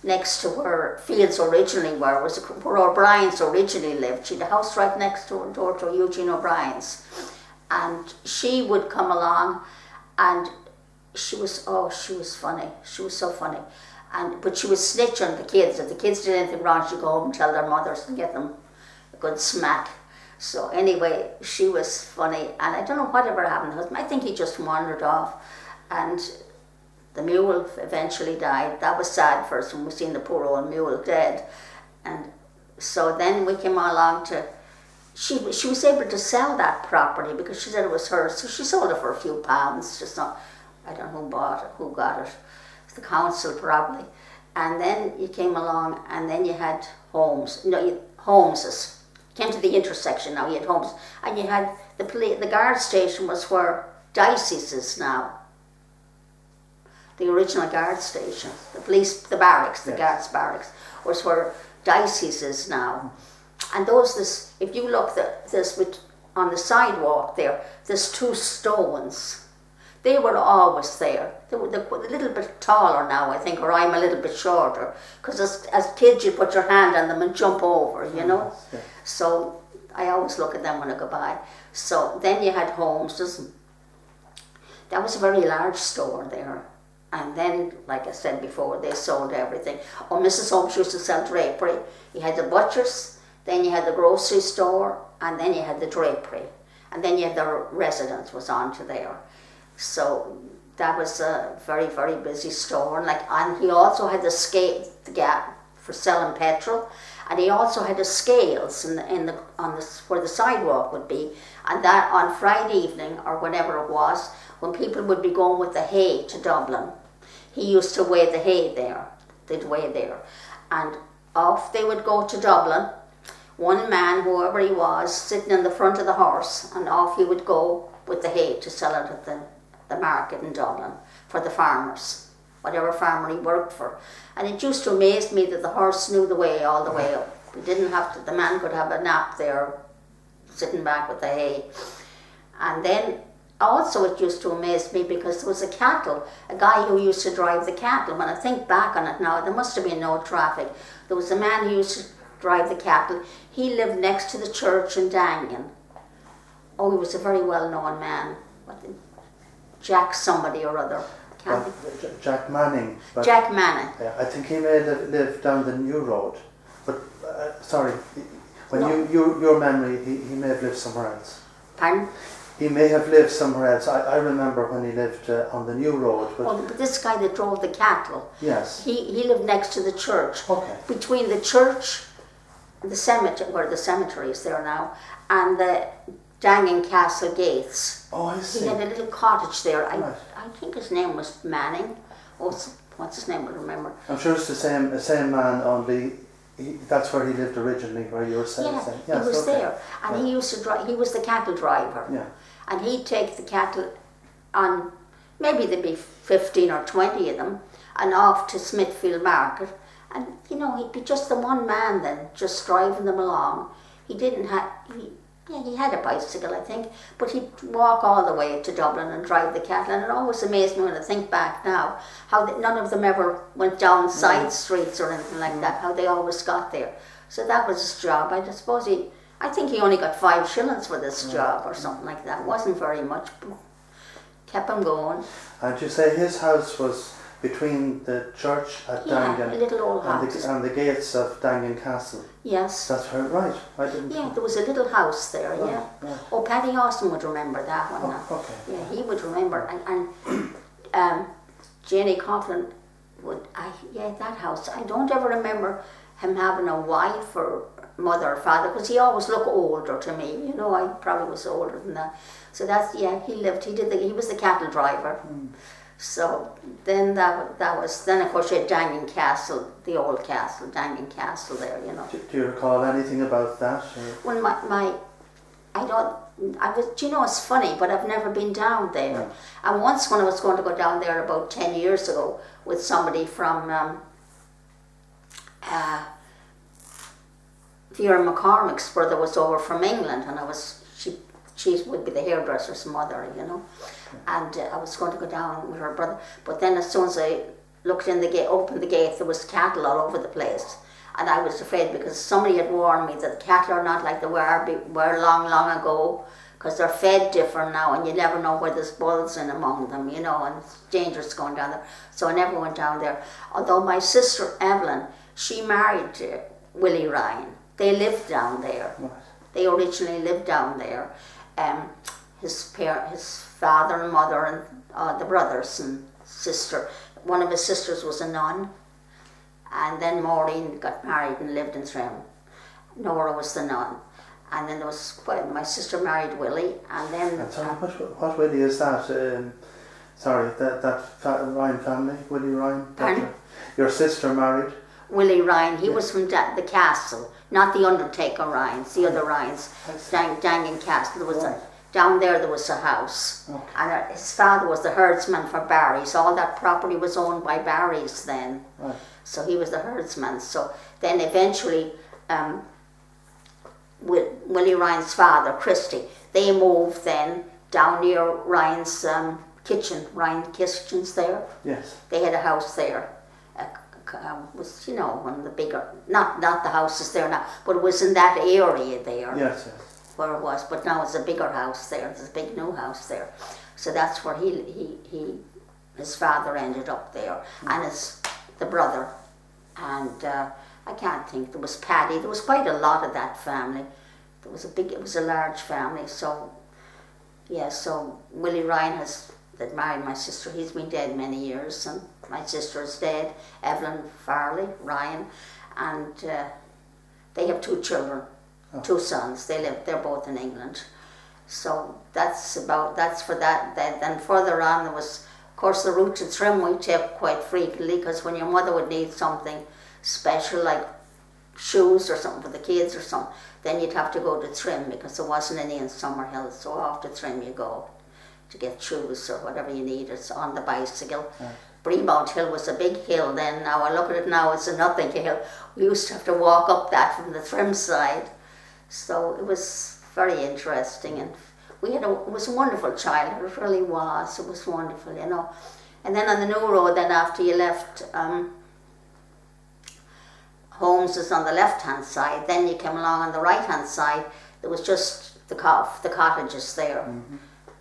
next to where Fields originally were, where O'Brien's originally lived. She had a house right next door to Eugene O'Brien's. And she would come along, and she was funny. She was so funny. But she would snitch on the kids. If the kids did anything wrong, she'd go home and tell their mothers and get them a good smack. So anyway, she was funny. And I don't know whatever happened to her husband. I think he just wandered off. And the mule eventually died. That was sad first when we seen the poor old mule dead. And so then we came along to, she was able to sell that property because she said it was hers. So she sold it for a few pounds. Just not, I don't know who got it. The council probably. And then you came along, and then you had Holmes's. Came to the intersection now, you had Holmes. And you had the guard station was where Dicey's is now. The original guard station, the barracks, the guards barracks, was where Dicey's is now. And if you look, on the sidewalk there's 2 stones. They were always there. They were a little bit taller now, I think, or I'm a little bit shorter. Because as kids, you put your hand on them and jump over, you know. Yeah. So I always look at them when I go by. So then you had Holmes's. That was a very large store there. And then, like I said before, they sold everything. Oh, Mrs. Holmes used to sell drapery. You had the butcher's, then you had the grocery store, and then you had the drapery. And then you had the residence was on to there. So that was a very, very busy store. And he also had the scale, the gap for selling petrol, and he also had the scales where the sidewalk would be. And that on Friday evening or whenever it was, when people would be going with the hay to Dublin, he used to weigh the hay there. They'd weigh there, and off they would go to Dublin. One man, whoever he was, sitting in the front of the horse, and off he would go with the hay to sell it at the market in Dublin for the farmers, whatever farmer he worked for. And it used to amaze me that the horse knew the way all the way up. We didn't have to, the man could have a nap there, sitting back with the hay. And then also it used to amaze me because there was a guy who used to drive the cattle. When I think back on it now, there must have been no traffic. There was a man who used to drive the cattle. He lived next to the church in Dangan. Oh, he was a very well-known man. Jack somebody or other. Jack Manning. Jack Manning. Yeah, I think he may have lived down the New Road. But, sorry, when your memory, he may have lived somewhere else. Pardon? He may have lived somewhere else. I remember when he lived on the New Road. But this guy that drove the cattle, yes, he lived next to the church. Okay. Between the church, the cemetery, where the cemetery is there now, and the Dangan Castle gates. Oh, I see. He had a little cottage there. Right. I think his name was Manning. What's his name? I don't remember. I'm sure it's the same man, only that's where he lived originally, where you were saying. Yeah, yes, he was okay. there, and he used to drive. He was the cattle driver. Yeah. And he'd take the cattle on, maybe there'd be 15 or 20 of them, and off to Smithfield Market. And, you know, he'd be just the one man then, just driving them along. He didn't have, he had a bicycle, I think, but he'd walk all the way to Dublin and drive the cattle. And it always amazed me when I think back now, how none of them ever went down side streets or anything like that, how they always got there. So that was his job. I suppose I think he only got 5 shillings for this job or something like that. It wasn't very much, but kept him going. And you say his house was between the church at Dangan a little old house. and the gates of Dangan Castle. Yes. That's right. I didn't. Yeah, there was a little house there. Yeah. Right. Oh, Paddy Austin would remember that one. Okay. Yeah, he would remember, and Janie Coughlin would. That house. I don't ever remember him having a wife or mother or father, because he always looked older to me. You know, I probably was older than that. So that's, he lived. He was the cattle driver. So then then of course you had Dangan Castle, the old castle, Dangan Castle there, you know. Do you recall anything about that? Or? Well, do you know, it's funny, but I've never been down there. Yeah. And once when I was going to go down there about 10 years ago with somebody from Vera McCormick's brother was over from England, and she would be the hairdresser's mother, you know. And I was going to go down with her brother, but then as soon as I looked in the gate, opened the gate, there was cattle all over the place, and I was afraid because somebody had warned me that the cattle are not like they were long ago, because they're fed different now, and you never know where there's bulls in among them, you know, and it's dangerous going down there. So I never went down there. Although my sister Evelyn, she married Willie Ryan. They lived down there. Right. They originally lived down there. His father and mother and the brothers and sister. One of his sisters was a nun, and then Maureen got married and lived in Trim. Nora was the nun, and then there was my sister married Willie, and then. And sorry, what Willie is that? That Ryan family, Willie Ryan. Pardon? Your sister married. Willie Ryan. He was from the castle, not the Undertaker Ryans, the other Ryans. Dangan Castle. There was down there was a house. Okay. And his father was the herdsman for Barry's. All that property was owned by Barry's then. Right. So he was the herdsman. So then eventually Willie Ryan's father, Christy, they moved then down near Ryan's kitchen, Ryan Kitchens there. Yes. They had a house there. Was, you know, one of the bigger, not the houses there now, but it was in that area there. Yes. Where it was, but now it's a bigger house there. There's a big new house there. So that's where his father ended up there, and the brother, and I can't think. There was Paddy. There was quite a lot of that family. It was a large family. So yeah, so Willie Ryan has that married my sister. He's been dead many years, and my sister's dead, Evelyn Farley, Ryan, and they have 2 children, 2 sons. They're both in England. So that's for that. Then further on there was, of course, the route to Trim we took quite frequently, because when your mother would need something special like shoes or something for the kids or something, then you'd have to go to Trim because there wasn't any in Summerhill. So off to Trim you go to get shoes or whatever you needed on the bicycle. Right. Breamount Hill was a big hill then. Now I look at it now, it's a nothing hill. We used to have to walk up that from the Trim side. So it was very interesting, and it was a wonderful childhood. It really was. It was wonderful, you know. And then on the new road, then after you left Holmes is on the left-hand side. Then you came along on the right-hand side. There was just the cottages there. Mm-hmm.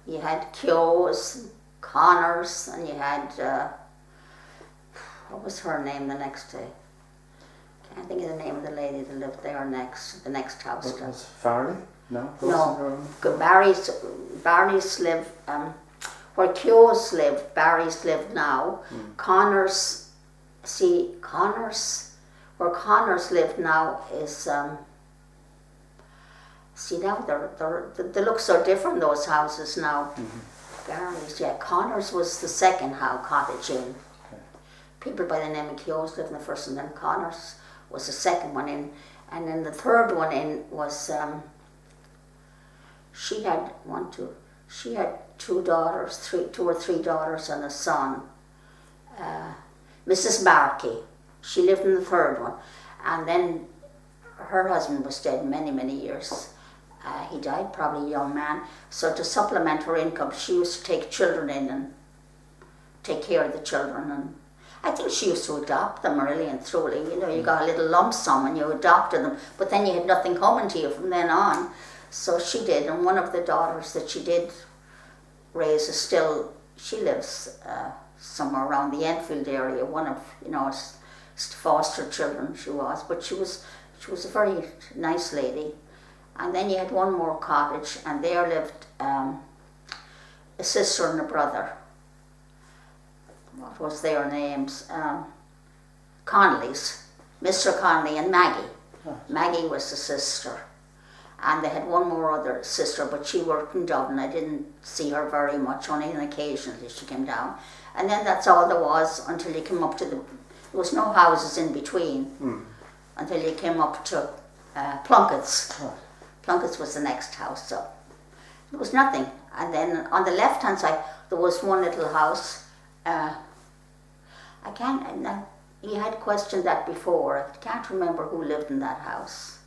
You had Keogh's, Connors, and you had what was her name the next day? Can't think of the name of the lady that lived there next, the next house. What was Farley? No. Barry's lived where Keogh's lived. Barry's lived now. Mm. Connors. Where Connors lived now is, see now they look so different, those houses now. Mm-hmm. Barry's, yeah, Connors was the second cottage in. Okay. People by the name of Keogh's lived in the first, and then Connors was the second one in. And then the third one in was, she had 2 daughters, 2 or 3 daughters and a son. Mrs. Markey. She lived in the third one, and then her husband was dead many, many years. He died probably a young man. So to supplement her income, she used to take children in and take care of the children. And I think she used to adopt them really and truly. You know, you got a little lump sum and you adopted them, but then you had nothing coming to you from then on. So she did, and one of the daughters that she did raise is still, she lives somewhere around the Enfield area. One of, you know, foster children she was, but she was a very nice lady. And then you had one more cottage, and there lived a sister and a brother. What was their names? Connolly's, Mr. Connolly and Maggie. Oh. Maggie was the sister, and they had one more other sister, but she worked in Dublin. I didn't see her very much, only on occasionally she came down. And then that's all there was until you came up to there was no houses in between until you came up to Plunkett's. Oh. Plunkett's was the next house up. There was nothing. And then on the left-hand side, there was one little house. You had questioned that before. I can't remember who lived in that house.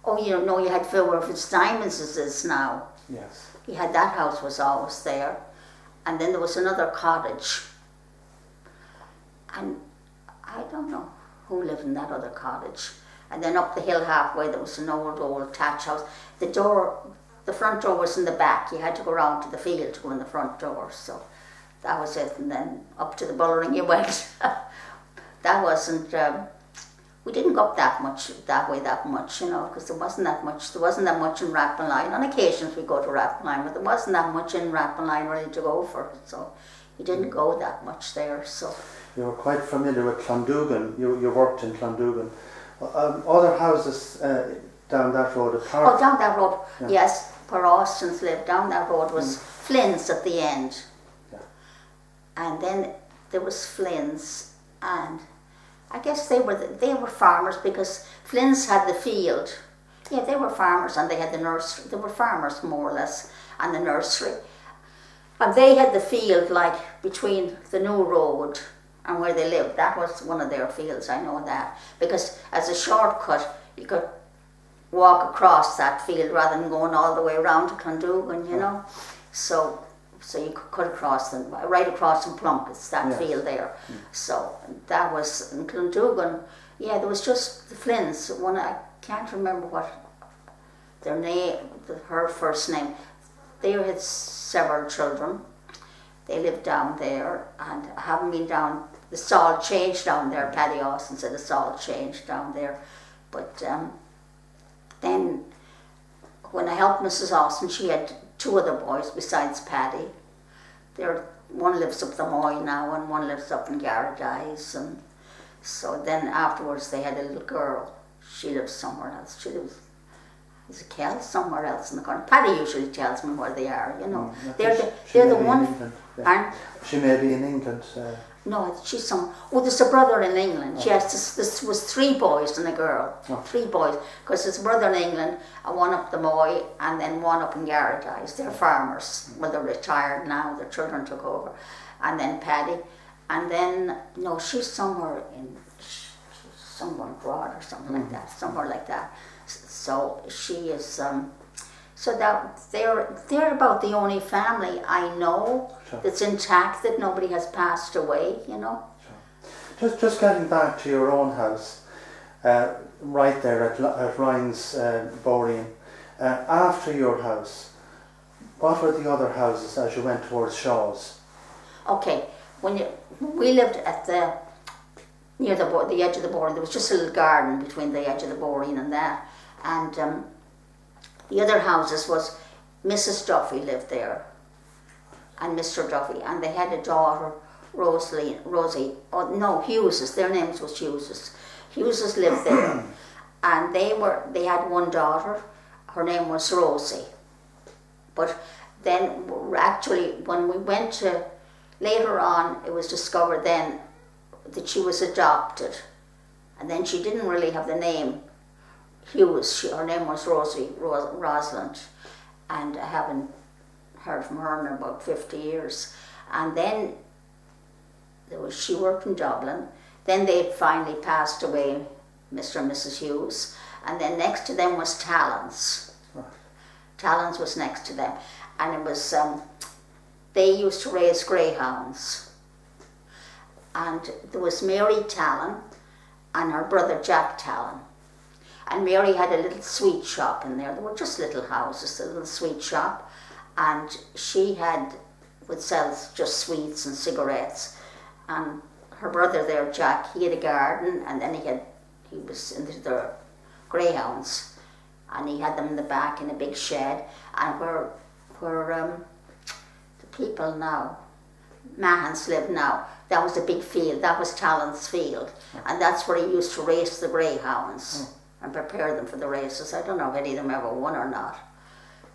Oh, you know, you had where Fitzdiamonds is now. Yes. You had that house was always there. And then there was another cottage. And I don't know who lived in that other cottage. And then up the hill halfway there was an old thatch house. The front door was in the back. You had to go round to the field to go in the front door. So that was it. And then up to the Bullring you went. That wasn't, we didn't go up that way that much, you know, because there wasn't that much in Rathmullen. On occasions we go to Rathmullen, but there wasn't that much in Rathmullen really to go for. So you didn't go that much there. So you were quite familiar with Clondougan. You worked in Clondougan. Other houses down that road, apart. Oh, down that road, yeah. Yes, where Austin's lived, down that road was Flynn's at the end. Yeah. And then there was Flynn's, and I guess they were farmers, because Flynn's had the field. Yeah, they were farmers, and they had the nursery. They were farmers more or less, and the nursery. And they had the field like between the new road and where they lived. That was one of their fields, I know that. Because as a shortcut, you could walk across that field rather than going all the way around to Clondougan, you know. So you could cut across them, right across from Plunkett's, that field there. So that was in Clondougan. Yeah, there was just the Flynns. One, I can't remember what their name, her first name. They had several children. They lived down there, and I haven't been down. The Stall changed down there. Paddy Austin said the Stall changed down there. But then when I helped Mrs. Austin, she had 2 other boys besides Paddy. one lives up the Moy now and one lives up in Garradise, and so then afterwards they had a little girl. She lives somewhere else. She lives, is it Kell, somewhere else in the corner. Paddy usually tells me where they are, you know. They're the one. Yeah. She may be in England. No, she's some. Oh, there's a brother in England. Oh. Yes, this was 3 boys and a girl. Oh. 3 boys, because there's a brother in England, and one up the Moy, and then one up in Garradise. They're farmers. Well, they're retired now. Their children took over, and then Paddy, and then no, she's somewhere abroad or something like that. Somewhere like that. So she is. So that they're about the only family I know that's intact, that nobody has passed away, you know. Sure. Just getting back to your own house, right there at Ryan's Borean. After your house, what were the other houses as you went towards Shaw's? Okay, we lived at near the edge of the Borean. There was just a little garden between the edge of the Borean and that, and. The other houses was Mrs. Duffy lived there, and Mr. Duffy, and they had a daughter, Rosie. Oh no, Hugheses. Their names was Hugheses. Hugheses lived there, and they had one daughter. Her name was Rosie. But then, actually, when we went to later on, it was discovered then that she was adopted, and then she didn't really have the name Hughes. Her name was Rosalind, and I haven't heard from her in about 50 years. And then she worked in Dublin. Then they finally passed away, Mr. and Mrs. Hughes. And then next to them was Talons. Right. Talons was next to them, and it was they used to raise greyhounds. And there was Mary Talon and her brother Jack Talon. And Mary had a little sweet shop in there. There were just little houses, a little sweet shop. And she would sell just sweets and cigarettes. And her brother there, Jack, he had a garden, and then he was into the greyhounds. And he had them in the back in a big shed. And where the people now, Mahans live now, that was a big field. That was Talon's field. And that's where he used to race the greyhounds. And prepare them for the races. I don't know if any of them ever won or not,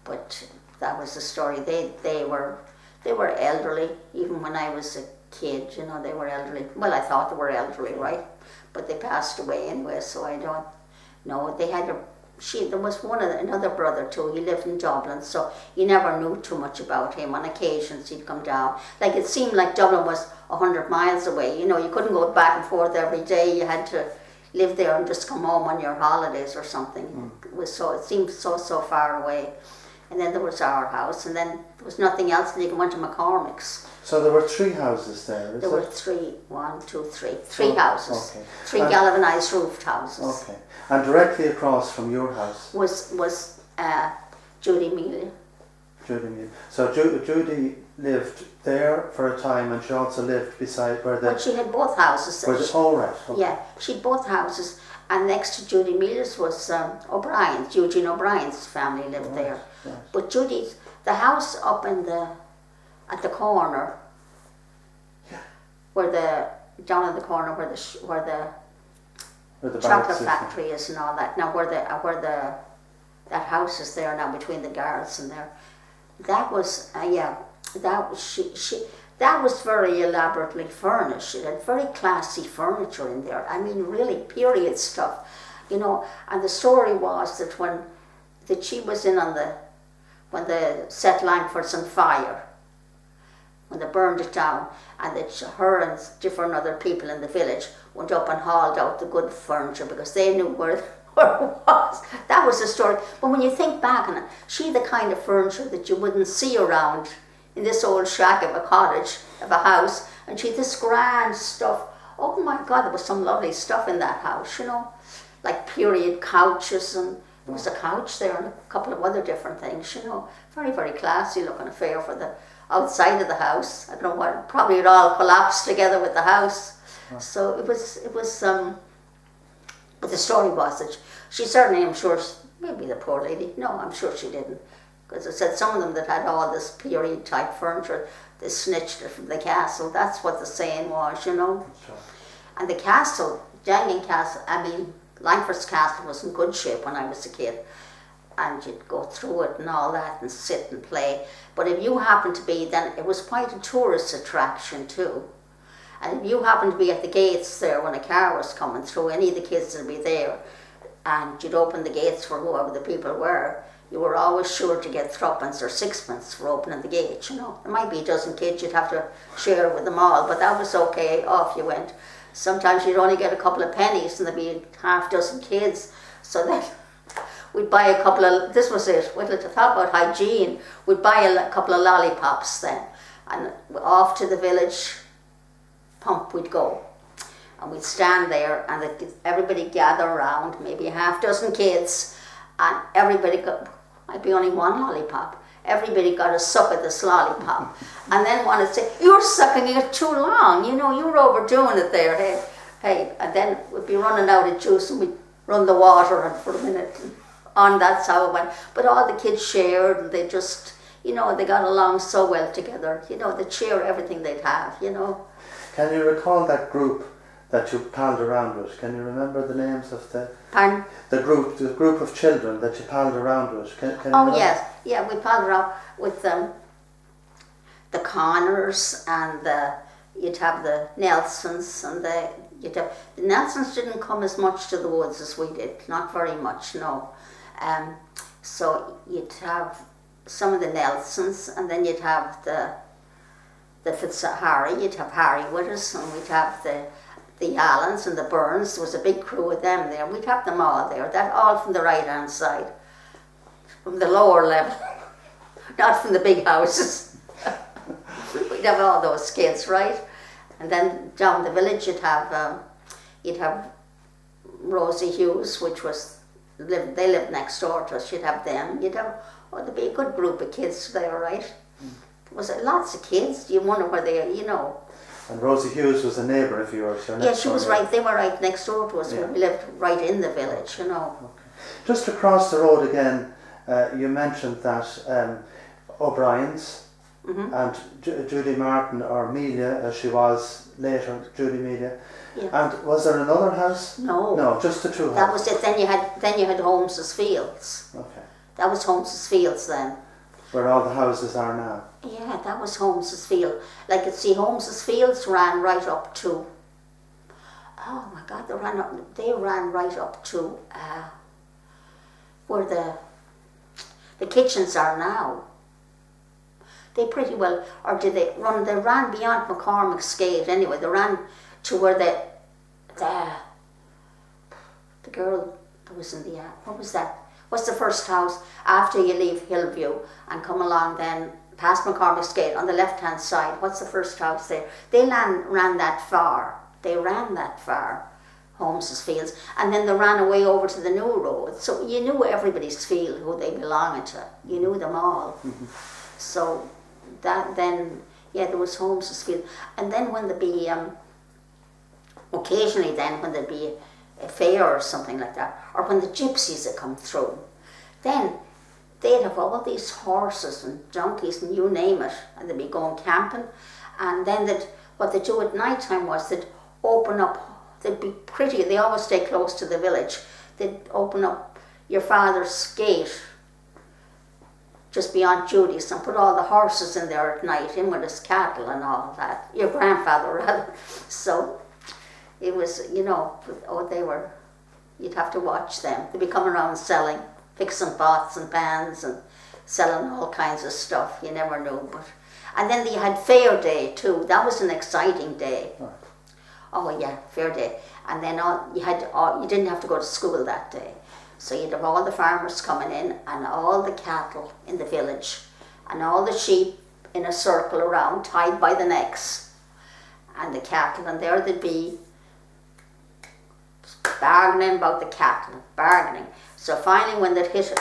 but that was the story. They were elderly. Even when I was a kid, you know, they were elderly. Well, I thought they were elderly, right? But they passed away anyway, so I don't know. They had there was another brother too. He lived in Dublin, so you never knew too much about him. On occasions he'd come down. Like, it seemed like Dublin was 100 miles away. You know, you couldn't go back and forth every day. You had to live there and just come home on your holidays or something. It seemed so far away. And then there was our house, and then there was nothing else, and you went to McCormick's. So there were 3 houses there, There were 3, 1, 2, 3. 3 houses. Okay. 3 galvanised roofed houses. Okay. And directly across from your house was Judy Mealy. Judy Mealy. So Judy lived there for a time, and she also lived beside where the... But she had both houses. Right. Okay. Yeah, she had both houses, and next to Judy Mealy's was O'Brien's. Eugene O'Brien's family lived there. Right. But the house up at the corner, down in the corner where the chocolate factory is and all that. Now that house is there now between the guards and there. That was that was very elaborately furnished. It had very classy furniture in there. I mean, really period stuff, you know. And the story was that she was in when they set Langford's on fire, when they burned it down, and that her and different other people in the village went up and hauled out the good furniture because they knew where it was. That was the story. But when you think back on it, she had the kind of furniture that you wouldn't see around in this old shack of a cottage, of a house, and she had this grand stuff. Oh my God, there was some lovely stuff in that house, you know, like period couches, and there was a couch there and a couple of other different things, you know. Very, very classy looking affair for the outside of the house. I don't know what, probably it all collapsed together with the house. So it was but the story was that she certainly, I'm sure, maybe the poor lady, no, I'm sure she didn't. Because I said some of them that had all this period type furniture, they snitched it from the castle. That's what the saying was, you know. Sure. And the castle, Jangan Castle, I mean, Langford's Castle was in good shape when I was a kid. And you'd go through it and all that and sit and play. But if you happened to be, then it was quite a tourist attraction too. And if you happened to be at the gates there when a car was coming through, any of the kids would be there, and you'd open the gates for whoever the people were, you were always sure to get threepence or sixpence for opening the gate, you know. There might be a dozen kids, you'd have to share with them all, but that was okay, off you went. Sometimes you'd only get a couple of pennies and there'd be half dozen kids, so then we'd buy a couple of, this was it, we talk about hygiene, we'd buy a couple of lollipops then, and off to the village pump we'd go. And we'd stand there and everybody gather around, maybe a half dozen kids, and everybody got, might be only one lollipop, everybody got a suck at this lollipop. And then one would say, you're sucking it too long, you know, you're overdoing it there, hey. And then we'd be running out of juice and we'd run the water on for a minute. And that's how it went. But all the kids shared and they just, you know, they got along so well together. You know, they'd share everything they'd have, you know. Can you recall that group that you palled around with? Can you remember the names of the... Pardon? The group of children that you palled around with. Can you remember? Yes, yeah, we palled around with the Connors and you'd have the Nelsons and the Nelsons didn't come as much to the woods as we did, not very much, no. So you'd have some of the Nelsons, and then you'd have the Harry, you'd have Harry with us, and we'd have the Allens and the Burns. There was a big crew of them there. We'd have them all there, that all from the right hand side, from the lower level, not from the big houses. We'd have all those kids, right? And then down the village you'd have Rosie Hughes, which was, they lived next door to us. You'd have them. You'd have, there'd be a good group of kids there, right? Was it lots of kids? You wonder where they, you know. And Rosie Hughes was a neighbour of yours. Yeah, she was right. They were right next door to us. Yeah. We lived right in the village, you know. Okay. Just across the road again, you mentioned that O'Brien's and Judy Martin, or Melia as she was later, Judy Melia. Yeah. And was there another house? No. No, just the two houses. That was it. Then you had Holmes's Fields. Okay. That was Holmes's Fields then. Where all the houses are now. Yeah, that was Holmes's Field. Like, see, Holmes's Fields ran right up to, oh my God, they ran right up to where the kitchens are now. They pretty well, or did they ran beyond McCormick's Gate anyway. They ran to where the girl that was in the, what was that? What's the first house after you leave Hillview and come along then past McCormick's Gate on the left hand side? What's the first house there? They ran that far. They ran that far, Holmes's Fields, and then they ran away over to the new road. So you knew everybody's field, who they belonged to. You knew them all. So that then, yeah, there was Holmes's Field. And then when there'd be, occasionally then when there'd be a fair or something like that, or when the gypsies had come through, then they'd have all these horses and donkeys and you name it, and they'd be going camping, and then what they'd do at night time was they'd open up, they'd be pretty, they always stay close to the village, they'd open up your father's gate just beyond Judy's and put all the horses in there at night, in with his cattle and all that, your grandfather rather. So it was, you know, you'd have to watch them. They'd be coming around selling, fixing pots and pans and selling all kinds of stuff. You never knew. And then you had Fair Day too. That was an exciting day. Right. Oh yeah, Fair Day. And then you didn't have to go to school that day. So you'd have all the farmers coming in and all the cattle in the village and all the sheep in a circle around, tied by the necks, and the cattle, and there they'd be bargaining about the cattle, bargaining. So finally when they'd hit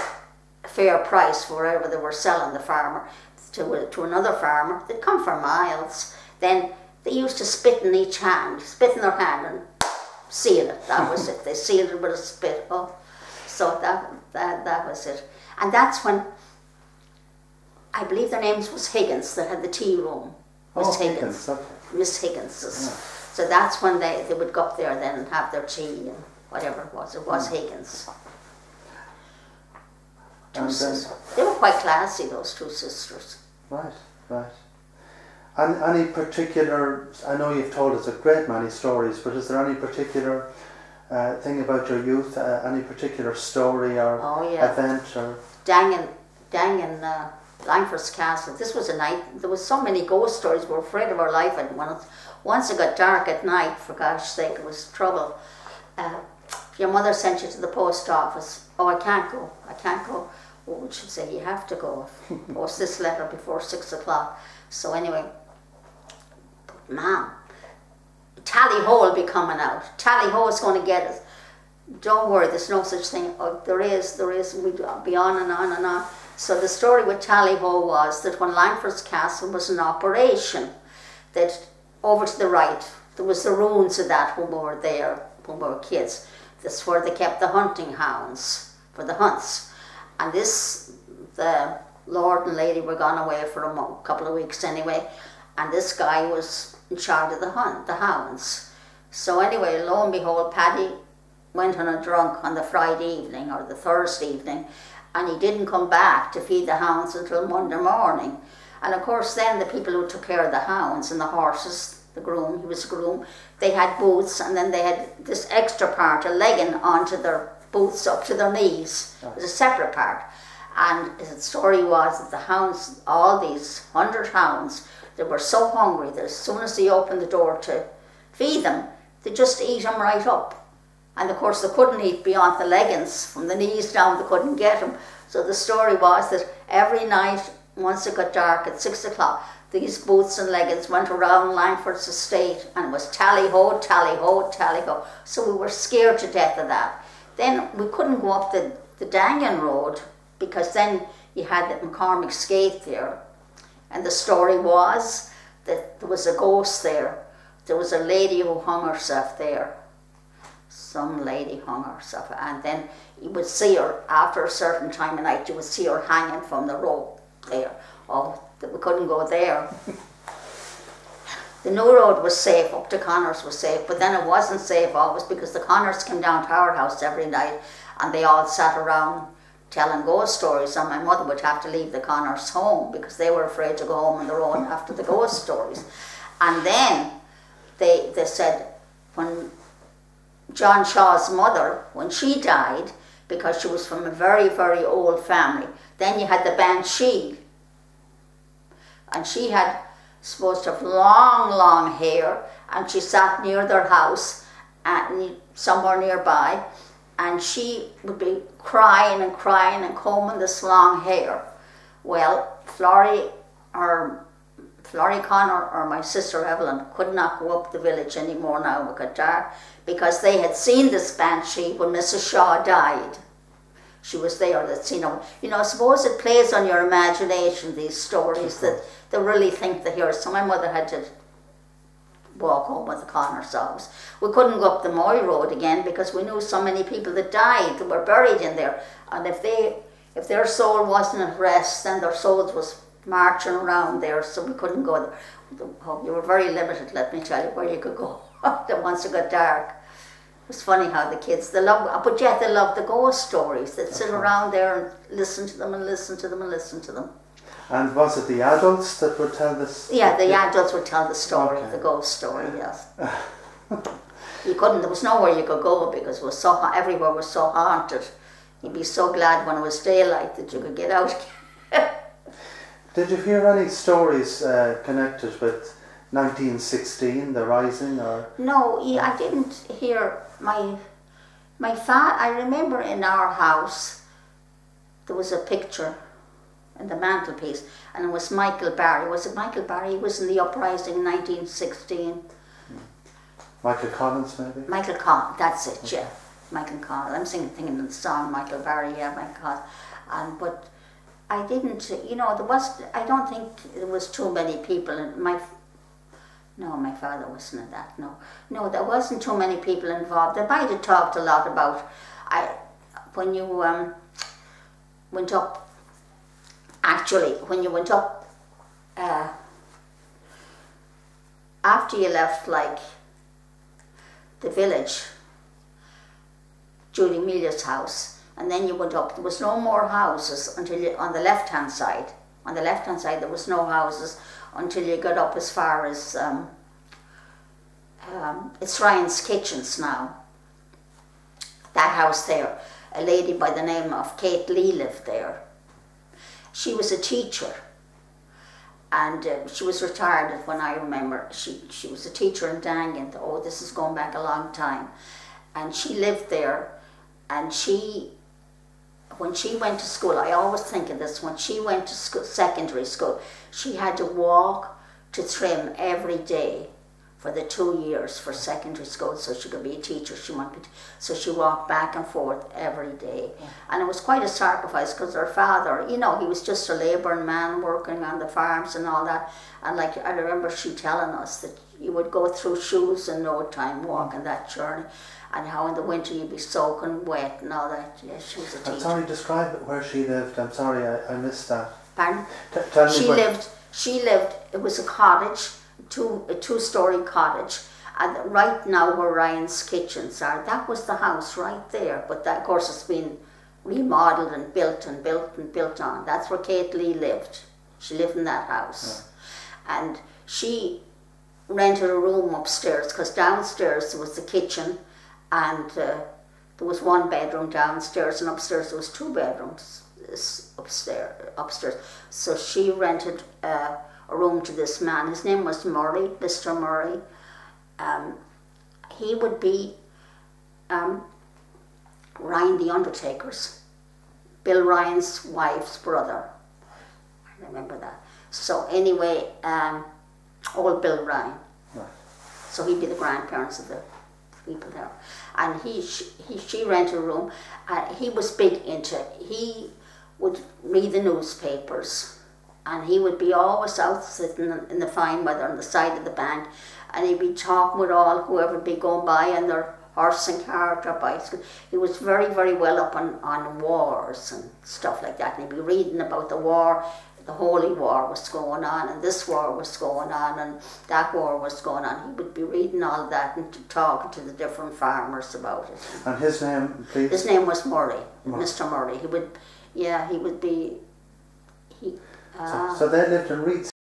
a fair price for wherever they were selling the farmer to another farmer, they'd come for miles. Then they used to spit in their hand and seal it. That was it. They sealed it with a spit. Oh, so that was it. And that's when I believe their names was Higgins, that had the tea room. Miss Higgins. Okay. Miss Higgins's. Yeah. So that's when they would go up there then and have their tea and whatever it was. It was Higgins. And then, they were quite classy, those two sisters. right. And any particular, I know you've told us a great many stories, but is there any particular thing about your youth, any particular story or event? Or Dang in Langford's Castle. This was a night, there was so many ghost stories, we were afraid of our life. And once it got dark at night, for gosh sake, it was trouble. If your mother sent you to the post office, oh, I can't go. What would she say? You have to go. Post this letter before 6 o'clock. So anyway, Mom, Tally-ho will be coming out. Tally-ho is going to get us. Don't worry, there's no such thing. Oh, there is. We'd be on and on and on. So the story with Tally-ho was that when Langford's Castle was in operation, that over to the right, there was the ruins of that when we were there, when we were kids. That's where they kept the hunting hounds for the hunts. And the Lord and Lady were gone away for a couple of weeks anyway, and this guy was in charge of the hounds. So anyway, lo and behold, Paddy went on a drunk on the Friday evening or the Thursday evening, and he didn't come back to feed the hounds until Monday morning. And of course then the people who took care of the hounds and the horses, the groom, he was a groom, they had boots, and then they had this extra part, a legging onto their boots up to their knees. It was a separate part. And the story was that the hounds, all these 100 hounds, they were so hungry that as soon as they opened the door to feed them, they just eat them right up. And of course they couldn't eat beyond the leggings, from the knees down they couldn't get them. So the story was that every night, once it got dark at 6 o'clock, these boots and leggings went around Langford's estate, and it was tally-ho, tally-ho, tally-ho. So we were scared to death of that. Then we couldn't go up the Dangan Road, because then you had the McCormick's Gate there. And the story was that there was a ghost there. There was a lady who hung herself there. Some lady hung herself, and then you would see her after a certain time of night, you would see her hanging from the rope there. Oh, we couldn't go there. The new road was safe, up to Connors was safe, but then it wasn't safe always, because the Connors came down to our house every night and they all sat around telling ghost stories, and my mother would have to leave the Connors home because they were afraid to go home on their own after the ghost stories. And then they said when John Shaw's mother, when she died, because she was from a very, very old family, then you had the Banshee. And she had supposed to have long, long hair, and she sat near their house, somewhere nearby, and she would be crying and crying and combing this long hair. Well, Florrie Connor or my sister Evelyn could not go up the village anymore now it got dark, because they had seen this Banshee when Mrs. Shaw died. She was there, that's, I suppose it plays on your imagination, these stories, that they really think they hear. So my mother had to walk home with the Connors house. We couldn't go up the Moy Road again because we knew so many people that died, that were buried in there. And if their soul wasn't at rest, then their souls was marching around there, so we couldn't go there. You were very limited, let me tell you, where you could go once it got dark. It was funny how the kids, they love the ghost stories. They'd sit around there and listen to them and listen to them and listen to them. And was it the adults that would tell this? Yeah, the adults would tell the story, the ghost story, yes. There was nowhere you could go because it was everywhere was so haunted. You'd be so glad when it was daylight that you could get out. Did you hear any stories connected with 1916, the Rising, or? No, I didn't hear. My father, I remember in our house there was a picture in the mantelpiece, and it was Michael Barry. Was it Michael Barry? He was in the uprising in 1916. Michael Collins, maybe? Michael Collins, that's it, okay. Yeah. Michael Collins. I'm thinking of the song Michael Barry, yeah, Michael Collins. But I didn't, I don't think there was too many people. No, my father wasn't in that, no, there wasn't too many people involved. They might have talked a lot about, when you went up actually, when you went up, after you left, like, the village, Judy Amelia's house, and then you went up, there was no more houses until you, on the left-hand side. On the left-hand side, there was no houses until you got up as far as, it's Ryan's Kitchens now. That house there, a lady by the name of Kate Lee lived there. She was a teacher, and she was retired when I remember. She was a teacher in Dangan. Oh, this is going back a long time. And she lived there, and when she went to school, I always think of this, when she went to school, secondary school, she had to walk to Trim every day for the 2 years for secondary school, so she could be a teacher. So she walked back and forth every day. Yeah. And it was quite a sacrifice, because her father, you know, he was just a labouring man working on the farms and all that. And like, I remember she telling us that you would go through shoes in no time walking that journey, and how in the winter you'd be soaking wet and all that. Yeah, she was a teacher. I'm sorry, describe where she lived. I'm sorry, I missed that. Pardon? Tell me She lived, it was a cottage, a two-story cottage, and right now where Ryan's Kitchens are, that was the house right there, but that, of course, it's been remodeled and built and built and built on. That's where Kate Lee lived. She lived in that house. Yeah. And she rented a room upstairs, because downstairs there was the kitchen, and there was 1 bedroom downstairs, and upstairs there was 2 bedrooms upstairs. So she rented a room to this man. His name was Murray, Mr. Murray. He would be Ryan the Undertaker's, Bill Ryan's wife's brother. I remember that. So anyway, old Bill Ryan. Right. So he'd be the grandparents of the people there. And she rented a room. He was big into it. He would read the newspapers, and he would be always out sitting in the fine weather on the side of the bank, and he'd be talking with whoever would be going by on their horse and cart or bicycle. He was very, very well up on wars and stuff like that, and he'd be reading about the war. The Holy War was going on, and this war was going on, and that war was going on. He would be reading all that and talking to the different farmers about it. And his name, please? His name was Murray, Mr. Murray. So they lived in Reed